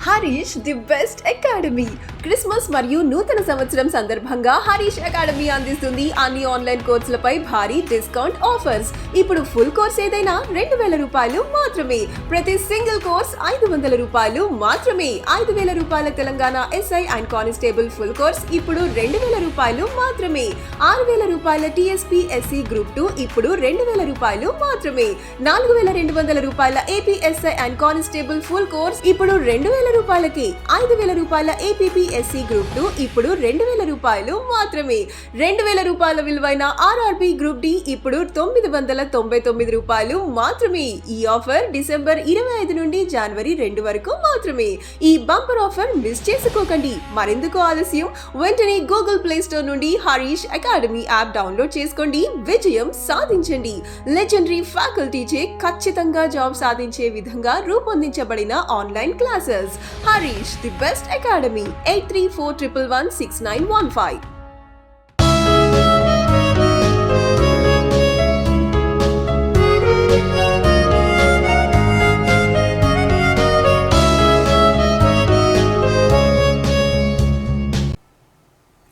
Harish the best academy Christmas మరియు నూతన సంవత్సరం సందర్భంగా హరీష్ అకాడమీ అందిస్తుంది అన్ని ఆన్లైన్ కోర్సులపై భారీ డిస్కౌంట్ ఆఫర్స్. ఇప్పుడు ఫుల్ కోర్స్ ఏదైనా 2000 రూపాయలు మాత్రమే. ప్రతి సింగిల్ కోర్స్ 500 రూపాయలు మాత్రమే. 5000 రూపాయల Telangana SI and constable full course ఇప్పుడు 2000 రూపాయలు మాత్రమే. 6000 రూపాయల టీఎస్పీ ఎస్సీ గ్రూప్ 2 ఇప్పుడు 2000 రూపాయలు మాత్రమే. 4200 రూపాయల ఏపీఎస్ఐ అండ్ కానిస్టేబుల్ ఫుల్ కోర్స్ ఇప్పుడు 2000 రూపాయలకి. 5000 రూపాయల ఏపీఎస్సీ గ్రూప్ 2 ఇప్పుడు 2000 రూపాయలు మాత్రమే. 2000 రూపాయల విలువైన ఆర్ఆర్బీ గ్రూప్ డి ఇప్పుడు 999 రూపాయలు మాత్రమే. ఈ ఆఫర్ డిసెంబర్ 25 నుండి జనవరి 2 వరకు మాత్రమే. ఈ బంపర్ ఆఫర్ మిస్ చేసుకోకండి. మరెందుకు ఆలస్యం? వెంటనే గూగుల్ ప్లే స్టోర్ నుండి హరీష్ అకాడమీ యాప్ డౌన్లోడ్ చేసుకోండి. విజయం సాధించండి. లెజెండరీ ఫ్యాకల్టీచే ఖచ్చితంగా జాబ్ సాధించే విధంగా రూపొందించబడిన online classes. Harish the best academy. 8341116915.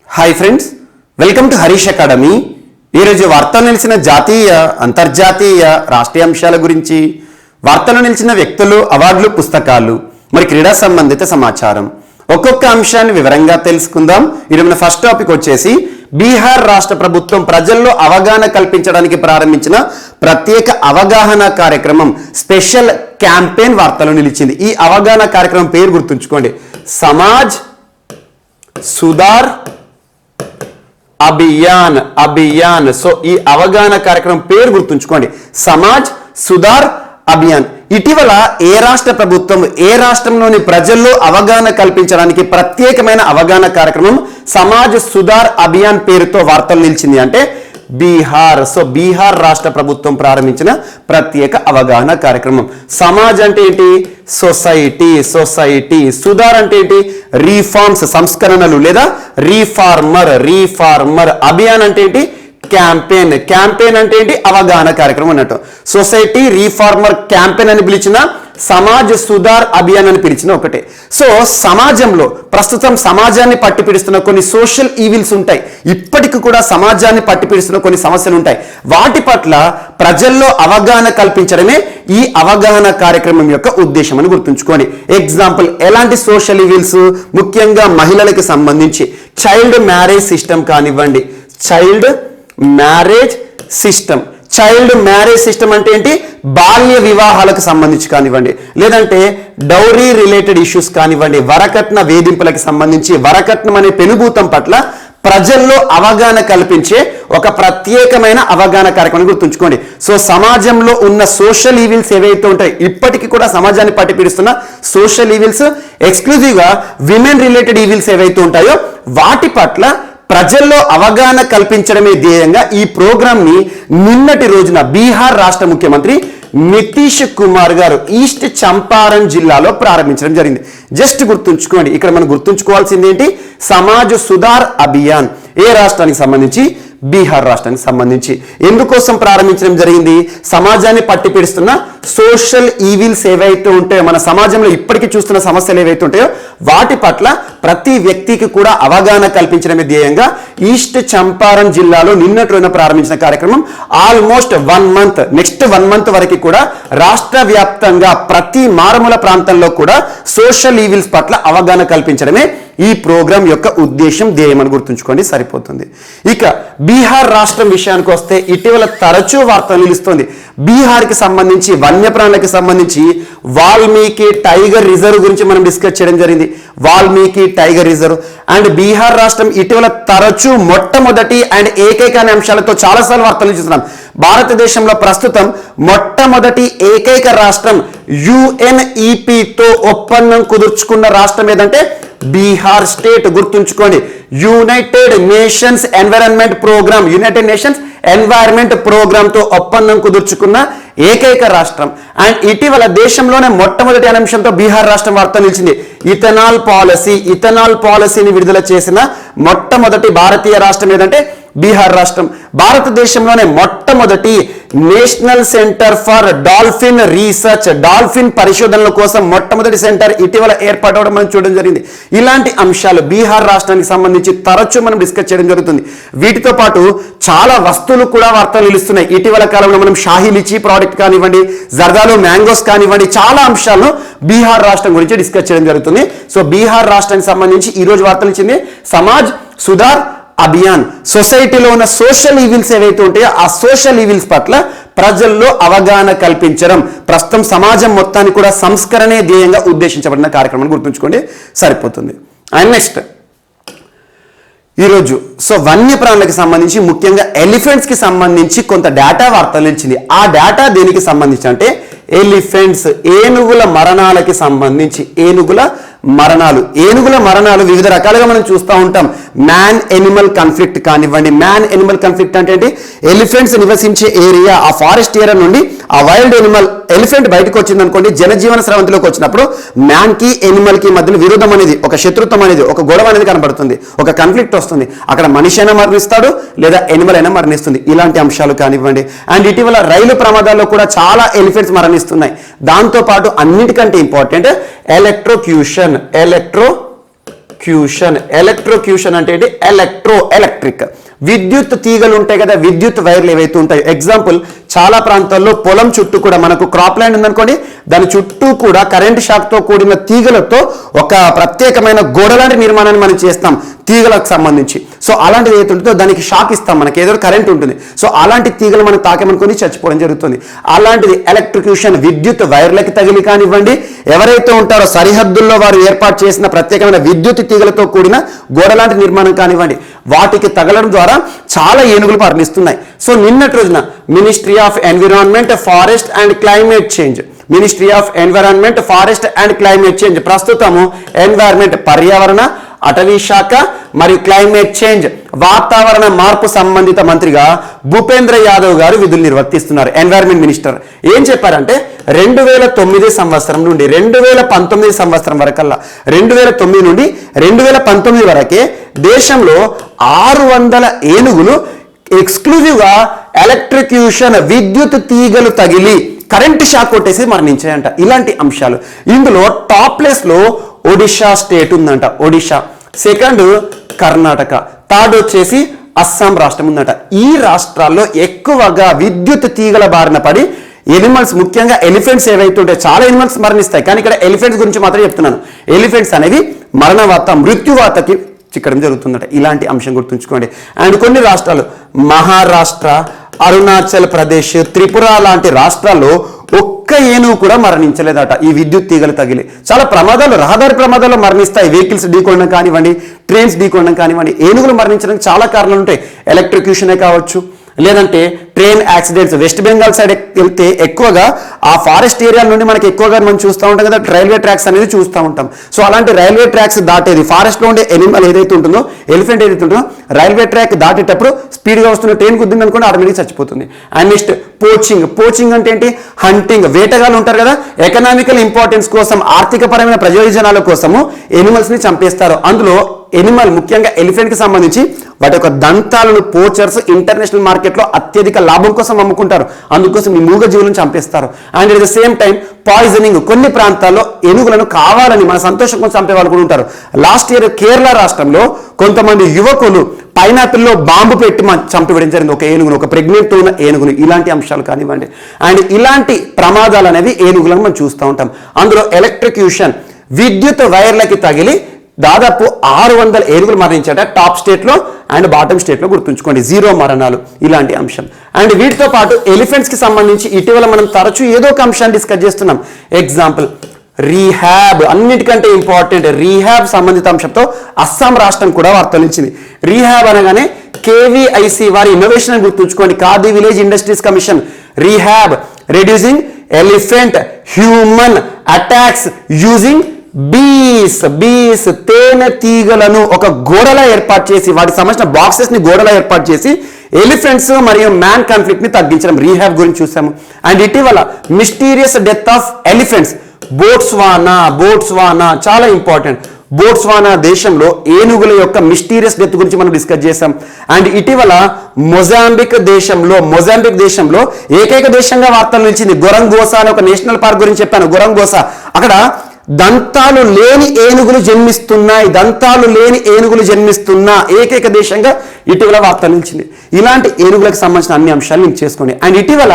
Hi friends, welcome to Harish academy. ఈరోజు వార్తలు నిలిచిన జాతీయ, అంతర్జాతీయ, రాష్ట్రీయ అంశాల గురించి, వార్తలు నిలిచిన వ్యక్తులు, అవార్డులు, పుస్తకాలు, మరి క్రీడా సంబంధిత సమాచారం ఒక్కొక్క అంశాన్ని వివరంగా తెలుసుకుందాం. ఈరోజు మన ఫస్ట్ టాపిక్ వచ్చేసి బీహార్ రాష్ట్ర ప్రభుత్వం ప్రజల్లో అవగాహన కల్పించడానికి ప్రారంభించిన ప్రత్యేక అవగాహన కార్యక్రమం స్పెషల్ క్యాంపెయిన్ వార్తలు నిలిచింది. ఈ అవగాహన కార్యక్రమం పేరు గుర్తుంచుకోండి, సమాజ్ సుధార్ అభియాన్. సో ఈ అవగాహన కార్యక్రమం పేరు గుర్తుంచుకోండి, సమాజ్ సుధార్ అభియాన్. ఇటీవల ఏ రాష్ట్ర ప్రభుత్వం ఏ రాష్ట్రంలోని ప్రజల్లో అవగాహన కల్పించడానికి ప్రత్యేకమైన అవగాహన కార్యక్రమం సమాజ్ సుధార్ అభియాన్ పేరుతో వార్తలు నిలిచింది అంటే బీహార్. సో బీహార్ రాష్ట్ర ప్రభుత్వం ప్రారంభించిన ప్రత్యేక అవగాహన కార్యక్రమం. సమాజ్ అంటే ఏంటి? సొసైటీ. సుధార్ అంటే ఏంటి? రీఫార్మ్స్, సంస్కరణలు లేదా రీఫార్మర్. అభియాన్ అంటే ఏంటి? క్యాంపెయిన్ అంటే ఏంటి? అవగాహన కార్యక్రమం అన్నట్టు. సొసైటీ రీఫార్మర్ క్యాంపెయిన్ అని పిలిచిన, సమాజ్ సుధార్ అభియాన్ అని పిలిచిన ఒకటే. సో సమాజంలో ప్రస్తుతం సమాజాన్ని పట్టిపిడుస్తున్న కొన్ని సోషల్ ఈవిల్స్ ఉంటాయి. ఇప్పటికి కూడా సమాజాన్ని పట్టిపిడుస్తున్న కొన్ని సమస్యలు ఉంటాయి. వాటి పట్ల ప్రజల్లో అవగాహన కల్పించడమే ఈ అవగాహన కార్యక్రమం యొక్క ఉద్దేశం అని గుర్తుంచుకోండి. ఎగ్జాంపుల్, ఎలాంటి సోషల్ ఈవిల్స్? ముఖ్యంగా మహిళలకు సంబంధించి చైల్డ్ మ్యారేజ్ సిస్టమ్ కానివ్వండి. చైల్డ్ మ్యారేజ్ సిస్టమ్ అంటే ఏంటి? బాల్య వివాహాలకు సంబంధించి కానివ్వండి, లేదంటే డౌరీ రిలేటెడ్ ఇష్యూస్ కానివ్వండి, వరకట్న వేధింపులకు సంబంధించి, వరకట్నం అనే పెనుభూతం పట్ల ప్రజల్లో అవగాహన కల్పించే ఒక ప్రత్యేకమైన అవగాహన కార్యక్రమం గుర్తుంచుకోండి. సో సమాజంలో ఉన్న సోషల్ ఈవిల్స్ ఏవైతే ఉంటాయి, ఇప్పటికీ కూడా సమాజాన్ని పట్టిపిడుస్తున్న సోషల్ ఈవిల్స్, ఎక్స్క్లూజివ్గా విమెన్ రిలేటెడ్ ఈవిల్స్ ఏవైతే ఉంటాయో వాటి పట్ల ప్రజల్లో అవగాహన కల్పించడమే ధ్యేయంగా ఈ ప్రోగ్రామ్ ని నిన్నటి రోజున బీహార్ రాష్ట్ర ముఖ్యమంత్రి నితీష్ కుమార్ గారు ఈస్ట్ చంపారణ్ జిల్లాలో ప్రారంభించడం జరిగింది. జస్ట్ గుర్తుంచుకోండి, ఇక్కడ మనం గుర్తుంచుకోవాల్సింది ఏంటి? సమాజ్ సుధార్ అభియాన్ ఏ రాష్ట్రానికి సంబంధించి? బీహార్ రాష్ట్రానికి సంబంధించి. ఎందుకోసం ప్రారంభించడం జరిగింది? సమాజాన్ని పట్టిపిడుస్తున్న సోషల్ ఈవిల్స్ ఏవైతే ఉంటాయో, మన సమాజంలో ఇప్పటికీ చూస్తున్న సమస్యలు ఏవైతే ఉంటాయో వాటి పట్ల ప్రతి వ్యక్తికి కూడా అవగాహన కల్పించడమే ధ్యేయంగా ఈస్ట్ చంపారణ్ జిల్లాలో నిన్నటి రోజున ప్రారంభించిన కార్యక్రమం ఆల్మోస్ట్ 1 మంత్, నెక్స్ట్ 1 మంత్ వరకు కూడా రాష్ట్ర వ్యాప్తంగా ప్రతి మారుమూల ప్రాంతంలో కూడా సోషల్ ఈవిల్స్ పట్ల అవగాహన కల్పించడమే ఈ ప్రోగ్రాం యొక్క ఉద్దేశం, ధ్యేయం అని గుర్తుంచుకోండి, సరిపోతుంది. ఇక బీహార్ రాష్ట్రం విషయానికి వస్తే ఇటీవల తరచూ వార్తలు నిలుస్తోంది. బీహార్కి సంబంధించి వన్యప్రాణులకు సంబంధించి వాల్మీకి టైగర్ రిజర్వ్ గురించి మనం డిస్కస్ చేయడం జరిగింది. Valmiki tiger reserve and Bihar రాష్ట్రం ఇటీవల తరచూ మొట్టమొదటి అండ్ ఏకైక అనే అంశాలతో చాలాసార్లు వార్తలు చూస్తున్నాం. భారతదేశంలో ప్రస్తుతం మొట్టమొదటి ఏకైక రాష్ట్రం యుఎన్ఈపితో ఒప్పందం కుదుర్చుకున్న రాష్ట్రం ఏదంటే బీహార్ స్టేట్. గుర్తుంచుకోండి, యునైటెడ్ నేషన్స్ ఎన్వైరన్మెంట్ ప్రోగ్రామ్ తో ఒప్పందం కుదుర్చుకున్న ఏకైక రాష్ట్రం. అండ్ ఇటీవల దేశంలోనే మొట్టమొదటి అంశంతో బీహార్ రాష్ట్రం వార్త నిలిచింది. ఇథనాల్ పాలసీని విడుదల చేసిన మొట్టమొదటి భారతీయ రాష్ట్రం ఏదంటే బీహార్ రాష్ట్రం. భారతదేశంలోనే మొట్టమొదటి national centre for dolphin research, dolphin పరిశోధనల కోసం మొట్టమొదటి సెంటర్ ఇటీవల ఏర్పాటవడం మనం చూడడం జరిగింది. ఇలాంటి అంశాలు బీహార్ రాష్ట్రానికి సంబంధించి తరచూ మనం డిస్కస్ చేయడం జరుగుతుంది. వీటితో పాటు చాలా వస్తువులు కూడా వార్తలు నిలుస్తున్నాయి. ఇటీవల కాలంలో మనం షాహీ లిచీ ప్రోడక్ట్ కానివ్వండి, జర్దాలు మ్యాంగోస్ కానివ్వండి, చాలా అంశాలను బీహార్ రాష్ట్రం గురించి డిస్కస్ చేయడం జరుగుతుంది. సో బీహార్ రాష్ట్రానికి సంబంధించి ఈ రోజు వార్తలు ఇచ్చింది సమాజ్ సుధార్ అభియాన్. సొసైటీలో ఉన్న సోషల్ ఈవిల్స్ ఏవైతే ఉంటాయో ఆ సోషల్ ఈవిల్స్ పట్ల ప్రజల్లో అవగాహన కల్పించడం, ప్రస్తుతం సమాజం మొత్తాన్ని కూడా సంస్కరణే ధ్యేయంగా ఉద్దేశించబడిన కార్యక్రమాన్ని గుర్తుంచుకోండి సరిపోతుంది. అండ్ నెక్స్ట్ ఈరోజు వన్యప్రాణులకు సంబంధించి ముఖ్యంగా ఎలిఫెంట్స్ కి సంబంధించి కొంత డేటా వార్తలు ఇచ్చింది. ఆ డేటా దేనికి సంబంధించి అంటే ఎలిఫెంట్స్, ఏనుగుల మరణాలకి సంబంధించి. ఏనుగుల మరణాలు వివిధ రకాలుగా మనం చూస్తూ ఉంటాం. మ్యాన్ ఎనిమల్ కాన్ఫ్లిక్ట్ కానివ్వండి. మ్యాన్ ఎనిమల్ కాన్ఫ్లిక్ట్ అంటే ఏంటి? ఎలిఫెంట్స్ నివసించే ఏరియా, ఆ ఫారెస్ట్ ఏరియా నుండి ఆ వైల్డ్ ఎలిఫెంట్ బయటకు వచ్చింది అనుకోండి, జనజీవన స్రవంతిలోకి వచ్చినప్పుడు మ్యాన్ కి ఎనిమల్ కి మధ్యలో విరోధం అనేది, ఒక శత్రుత్వం అనేది, ఒక గొడవ అనేది కనబడుతుంది, ఒక కాన్ఫ్లిక్ట్ వస్తుంది. అక్కడ మనిషి అయినా మరణిస్తాడు లేదా ఎనిమల్ అయినా మరణిస్తుంది. ఇలాంటి అంశాలు కానివ్వండి. అండ్ ఇటీవల రైలు ప్రమాదాల్లో కూడా చాలా ఎలిఫెంట్స్ మరణిస్తున్నాయి. దాంతో పాటు అన్నిటికంటే ఇంపార్టెంట్ ఎలక్ట్రోక్యూషన్ అంటే ఏంటి? ఎలక్ట్రిక్ విద్యుత్ తీగలు ఉంటాయి కదా, విద్యుత్ వైర్లు ఏవైతే ఉంటాయో. ఎగ్జాంపుల్, చాలా ప్రాంతాల్లో పొలం చుట్టూ కూడా మనకు క్రాప్ ల్యాండ్ ఉందనుకోండి, దాని చుట్టూ కూడా కరెంట్ షాక్ తో కూడిన తీగలతో ఒక ప్రత్యేకమైన గోడ లాంటి నిర్మాణాన్ని మనం చేస్తాం తీగలకు సంబంధించి. సో అలాంటిది ఏదైతే ఉంటుందో దానికి షాక్ ఇస్తాం, మనకి ఏదో కరెంట్ ఉంటుంది. సో అలాంటి తీగలు మనం తాకేమనుకొని చచ్చిపోవడం జరుగుతుంది. అలాంటిది ఎలక్ట్రిక్యూషన్, విద్యుత్ వైర్లకి తగిలి కానివ్వండి, ఎవరైతే ఉంటారో సరిహద్దుల్లో వారు ఏర్పాటు చేసిన ప్రత్యేకమైన విద్యుత్ తీగలతో కూడిన గోడ లాంటి నిర్మాణం కానివ్వండి, వాటికి తగలడం ద్వారా చాలా ఏనుగులు మరణిస్తున్నాయి. సో నిన్నటి రోజున ministry of environment, forest and climate change ప్రస్తుతము ఎన్వైరన్మెంట్, పర్యావరణ, అటవీ శాఖ మరియు క్లైమేట్ చేంజ్, వాతావరణ మార్పు సంబంధిత మంత్రిగా భూపేంద్ర యాదవ్ గారు విధులు నిర్వర్తిస్తున్నారు. ఎన్వైరన్మెంట్ మినిస్టర్ ఏం చెప్పారంటే 2009 సంవత్సరం నుండి 2019 సంవత్సరం వరకల్లా, 2009 నుండి 2019 వరకే దేశంలో 600 ఏనుగులు ఎక్స్క్లూజివ్గా ఎలక్ట్రిక్యూషన్, విద్యుత్ తీగలు తగిలి కరెంట్ షాక్ కొట్టేసి మరణించాయంట. ఇలాంటి అంశాలు. ఇందులో టాప్ ప్లేస్ లో ఒడిషా స్టేట్ ఉందంట, ఒడిషా. సెకండ్ కర్ణాటక, థర్డ్ వచ్చేసి అస్సాం రాష్ట్రం ఉందంట. ఈ రాష్ట్రాల్లో ఎక్కువగా విద్యుత్ తీగల బారిన పడి ఎనిమల్స్, ముఖ్యంగా ఎలిఫెంట్స్ ఏవైతే ఉంటాయో, చాలా ఎనిమల్స్ మరణిస్తాయి, కానీ ఇక్కడ ఎలిఫెంట్స్ గురించి మాత్రం చెప్తున్నాను. ఎలిఫెంట్స్ అనేవి మరణవాత, మృత్యువాతకి చిక్కడం జరుగుతుందట. ఇలాంటి అంశం గుర్తుంచుకోండి. అండ్ కొన్ని రాష్ట్రాలు, మహారాష్ట్ర, అరుణాచల్ ప్రదేశ్, త్రిపుర లాంటి రాష్ట్రాల్లో ఒక్క ఏనుగు కూడా మరణించలేదట ఈ విద్యుత్ తీగలు తగిలి. చాలా ప్రమాదాలు, రహదారి ప్రమాదాల్లో మరణిస్తాయి. వెహికల్స్ ఢీకొనడం కానివ్వండి, ట్రైన్స్ ఢీకొనడం కానివ్వండి. ఏనుగులు మరణించడానికి చాలా కారణాలు ఉంటాయి. ఎలక్ట్రిక్యూషనే కావచ్చు, లేదంటే train accidents. West Bengal side వెళ్తే ఎక్కువగా ఆ ఫారెస్ట్ ఏరియా నుండి మనకి ఎక్కువగా మనం చూస్తూ ఉంటాం కదా, రైల్వే ట్రాక్స్ అనేది చూస్తూ ఉంటాం. సో అలాంటి రైల్వే ట్రాక్స్ దాటేది, ఫారెస్ట్ లో ఉండే ఎనిమల్ ఏదైతే ఉంటుందో, ఎలిఫెంట్ ఏదైతే ఉంటుందో, రైల్వే ట్రాక్ దాటేటప్పుడు స్పీడ్గా వస్తున్న ట్రైన్ గుద్దింది అనుకోండి, ఆటోమేటిక్ చచ్చిపోతుంది. అండ్ నెక్స్ట్ పోచింగ్ అంటే ఏంటి? హంటింగ్. వేటగాళ్ళు ఉంటారు కదా, ఎకనామికల్ ఇంపార్టెన్స్ కోసం, ఆర్థికపరమైన ప్రయోజనాల కోసము ఎనిమల్స్ ని చంపేస్తారు. అందులో ఎనిమల్, ముఖ్యంగా ఎలిఫెంట్ కి సంబంధించి వాటి యొక్క దంతాలను పోచర్స్ ఇంటర్నేషనల్ మార్కెట్లో అత్యధిక లాభం కోసం అమ్ముకుంటారు. అందుకోసం ఈ మూగ జీవులను చంపేస్తారు. And at the same time poisoning. కొన్ని ప్రాంతాల్లో ఏనుగులను కావాలని మన సంతోషం కోసం చంపే వాళ్ళు కూడా ఉంటారు. లాస్ట్ ఇయర్ కేరళ రాష్ట్రంలో కొంతమంది యువకులు పైనాపిల్లో బాంబు పెట్టి చంపివేయడం జరిగింది ఒక ఏనుగును, ఒక ప్రెగ్నెంట్ ఉన్న ఏనుగును. ఇలాంటి అంశాలు కానివ్వండి. అండ్ ఇలాంటి ప్రమాదాలు అనేవి ఏనుగులను మనం చూస్తూ ఉంటాం. అందులో ఎలక్ట్రిక్యూషన్, విద్యుత్ వైర్లకి తగిలి దాదాపు 600 ఏనుగులు మరణించాట టాప్ స్టేట్లో అండ్ బాటమ్ స్టేట్లో. గుర్తుంచుకోండి, 0 మరణాలు. ఇలాంటి అంశం. అండ్ వీటితో పాటు ఎలిఫెంట్స్ కి సంబంధించి ఇటీవల మనం తరచూ ఏదో ఒక అంశాన్ని డిస్కస్ చేస్తున్నాం. ఎగ్జాంపుల్ రీహాబ్, అన్నిటికంటే ఇంపార్టెంట్ రీహాబ్ సంబంధిత అంశంతో అస్సాం రాష్ట్రం కూడా వార్తలించింది. రీహాబ్ అనగానే KVIC వారి ఇన్నోవేషన్ అని గుర్తుంచుకోండి, khadi village industries commission. Rehab, reducing elephant human attacks using బీస్, తేనె తీగలను ఒక గోడలా ఏర్పాటు చేసి, వాటికి సంబంధించిన బాక్సెస్ ని గోడలా ఏర్పాటు చేసి ఎలిఫెంట్స్ మరియు మ్యాన్ కాన్ఫ్లిక్ట్ ని తగ్గించడం. రీహాబ్ గురించి చూసాము. అండ్ ఇటీవల mysterious death of elephants, Botswana చాలా ఇంపార్టెంట్. బోట్స్వానా దేశంలో ఏనుగుల యొక్క మిస్టీరియస్ డెత్ గురించి మనం డిస్కస్ చేసాం. అండ్ ఇటీవల మొజాంబిక్ దేశంలో ఏకైక దేశంగా వార్తలు నిలిచింది. గొరంగోసా అనే ఒక నేషనల్ పార్క్ గురించి చెప్పాను. గొరంగోసా అక్కడ దంతాలు లేని ఏనుగులు జన్మిస్తున్న ఏకైక దేశంగా ఇటీవల వార్త నిలిచింది. ఇలాంటి ఏనుగులకు సంబంధించిన అన్ని అంశాలు లింక్ చేసుకోండి. అండ్ ఇటీవల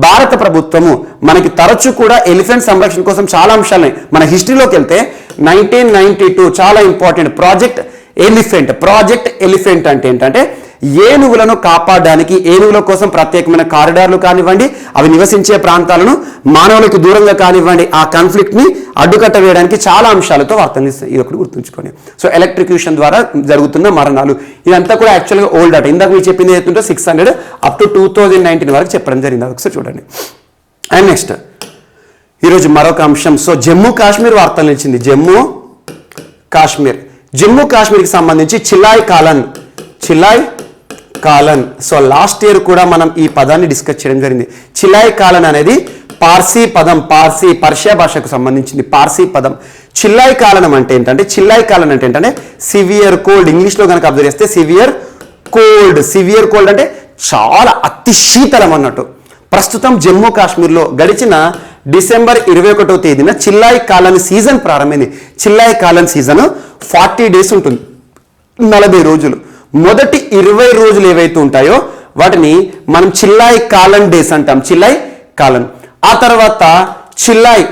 భారత ప్రభుత్వము మనకి తరచూ కూడా ఎలిఫెంట్ సంరక్షణ కోసం చాలా అంశాలని మన హిస్టరీలోకి వెళ్తే 1992 చాలా ఇంపార్టెంట్ ప్రాజెక్ట్ ఎలిఫెంట్ అంటే ఏంటంటే ఏనుగులను కాపాడడానికి ఏనుగుల కోసం ప్రత్యేకమైన కారిడార్లు కానివ్వండి, అవి నివసించే ప్రాంతాలను మానవులకు దూరంగా కానివ్వండి, ఆ కాన్ఫ్లిక్ట్ ని అడ్డుకట్ట వేయడానికి చాలా అంశాలతో వార్తలు ఇస్తాయి. ఇది ఒకటి గుర్తుంచుకోండి. సో ఎలక్ట్రిక్యూషన్ ద్వారా జరుగుతున్న మరణాలు ఇదంతా కూడా యాక్చువల్గా ఓల్డ్ డాటా. ఇందాక మీరు చెప్పింది ఏంటంటే 600 అప్ టు 2019 వరకు చెప్పడం జరిగింది. ఒకసారి చూడండి. అండ్ నెక్స్ట్ ఈరోజు మరొక అంశం. సో జమ్మూ కాశ్మీర్ వార్తలు నిలిచింది. జమ్మూ కాశ్మీర్కి సంబంధించి చిలాయ్ కాలన్. సో లాస్ట్ ఇయర్ కూడా మనం ఈ పదాన్ని డిస్కస్ చేయడం జరిగింది. చిలాయ్ కాలన్ అనేది పార్సీ పదం, పర్షియా భాషకు సంబంధించింది పార్సీ పదం. చిలాయ్ కాలన్ అంటే ఏంటంటే సివియర్ కోల్డ్. ఇంగ్లీష్లో కనుక అబ్జర్వ్ చేస్తే సివియర్ కోల్డ్ అంటే చాలా అతి శీతలం అన్నట్టు. ప్రస్తుతం జమ్మూ కాశ్మీర్లో గడిచిన డిసెంబర్ 21వ తేదీన చిల్లాయ్ కాలన్ సీజన్ ప్రారంభమైంది. చిల్లాయ్ కాలన్ సీజన్ 40 days ఉంటుంది, 40 రోజులు. మొదటి 20 రోజులు ఏవైతే ఉంటాయో వాటిని మనం చిల్లాయ్ కాలన్ డేస్ అంటాం. చిల్లాయ్ కాలన్. ఆ తర్వాత చిల్లాయ్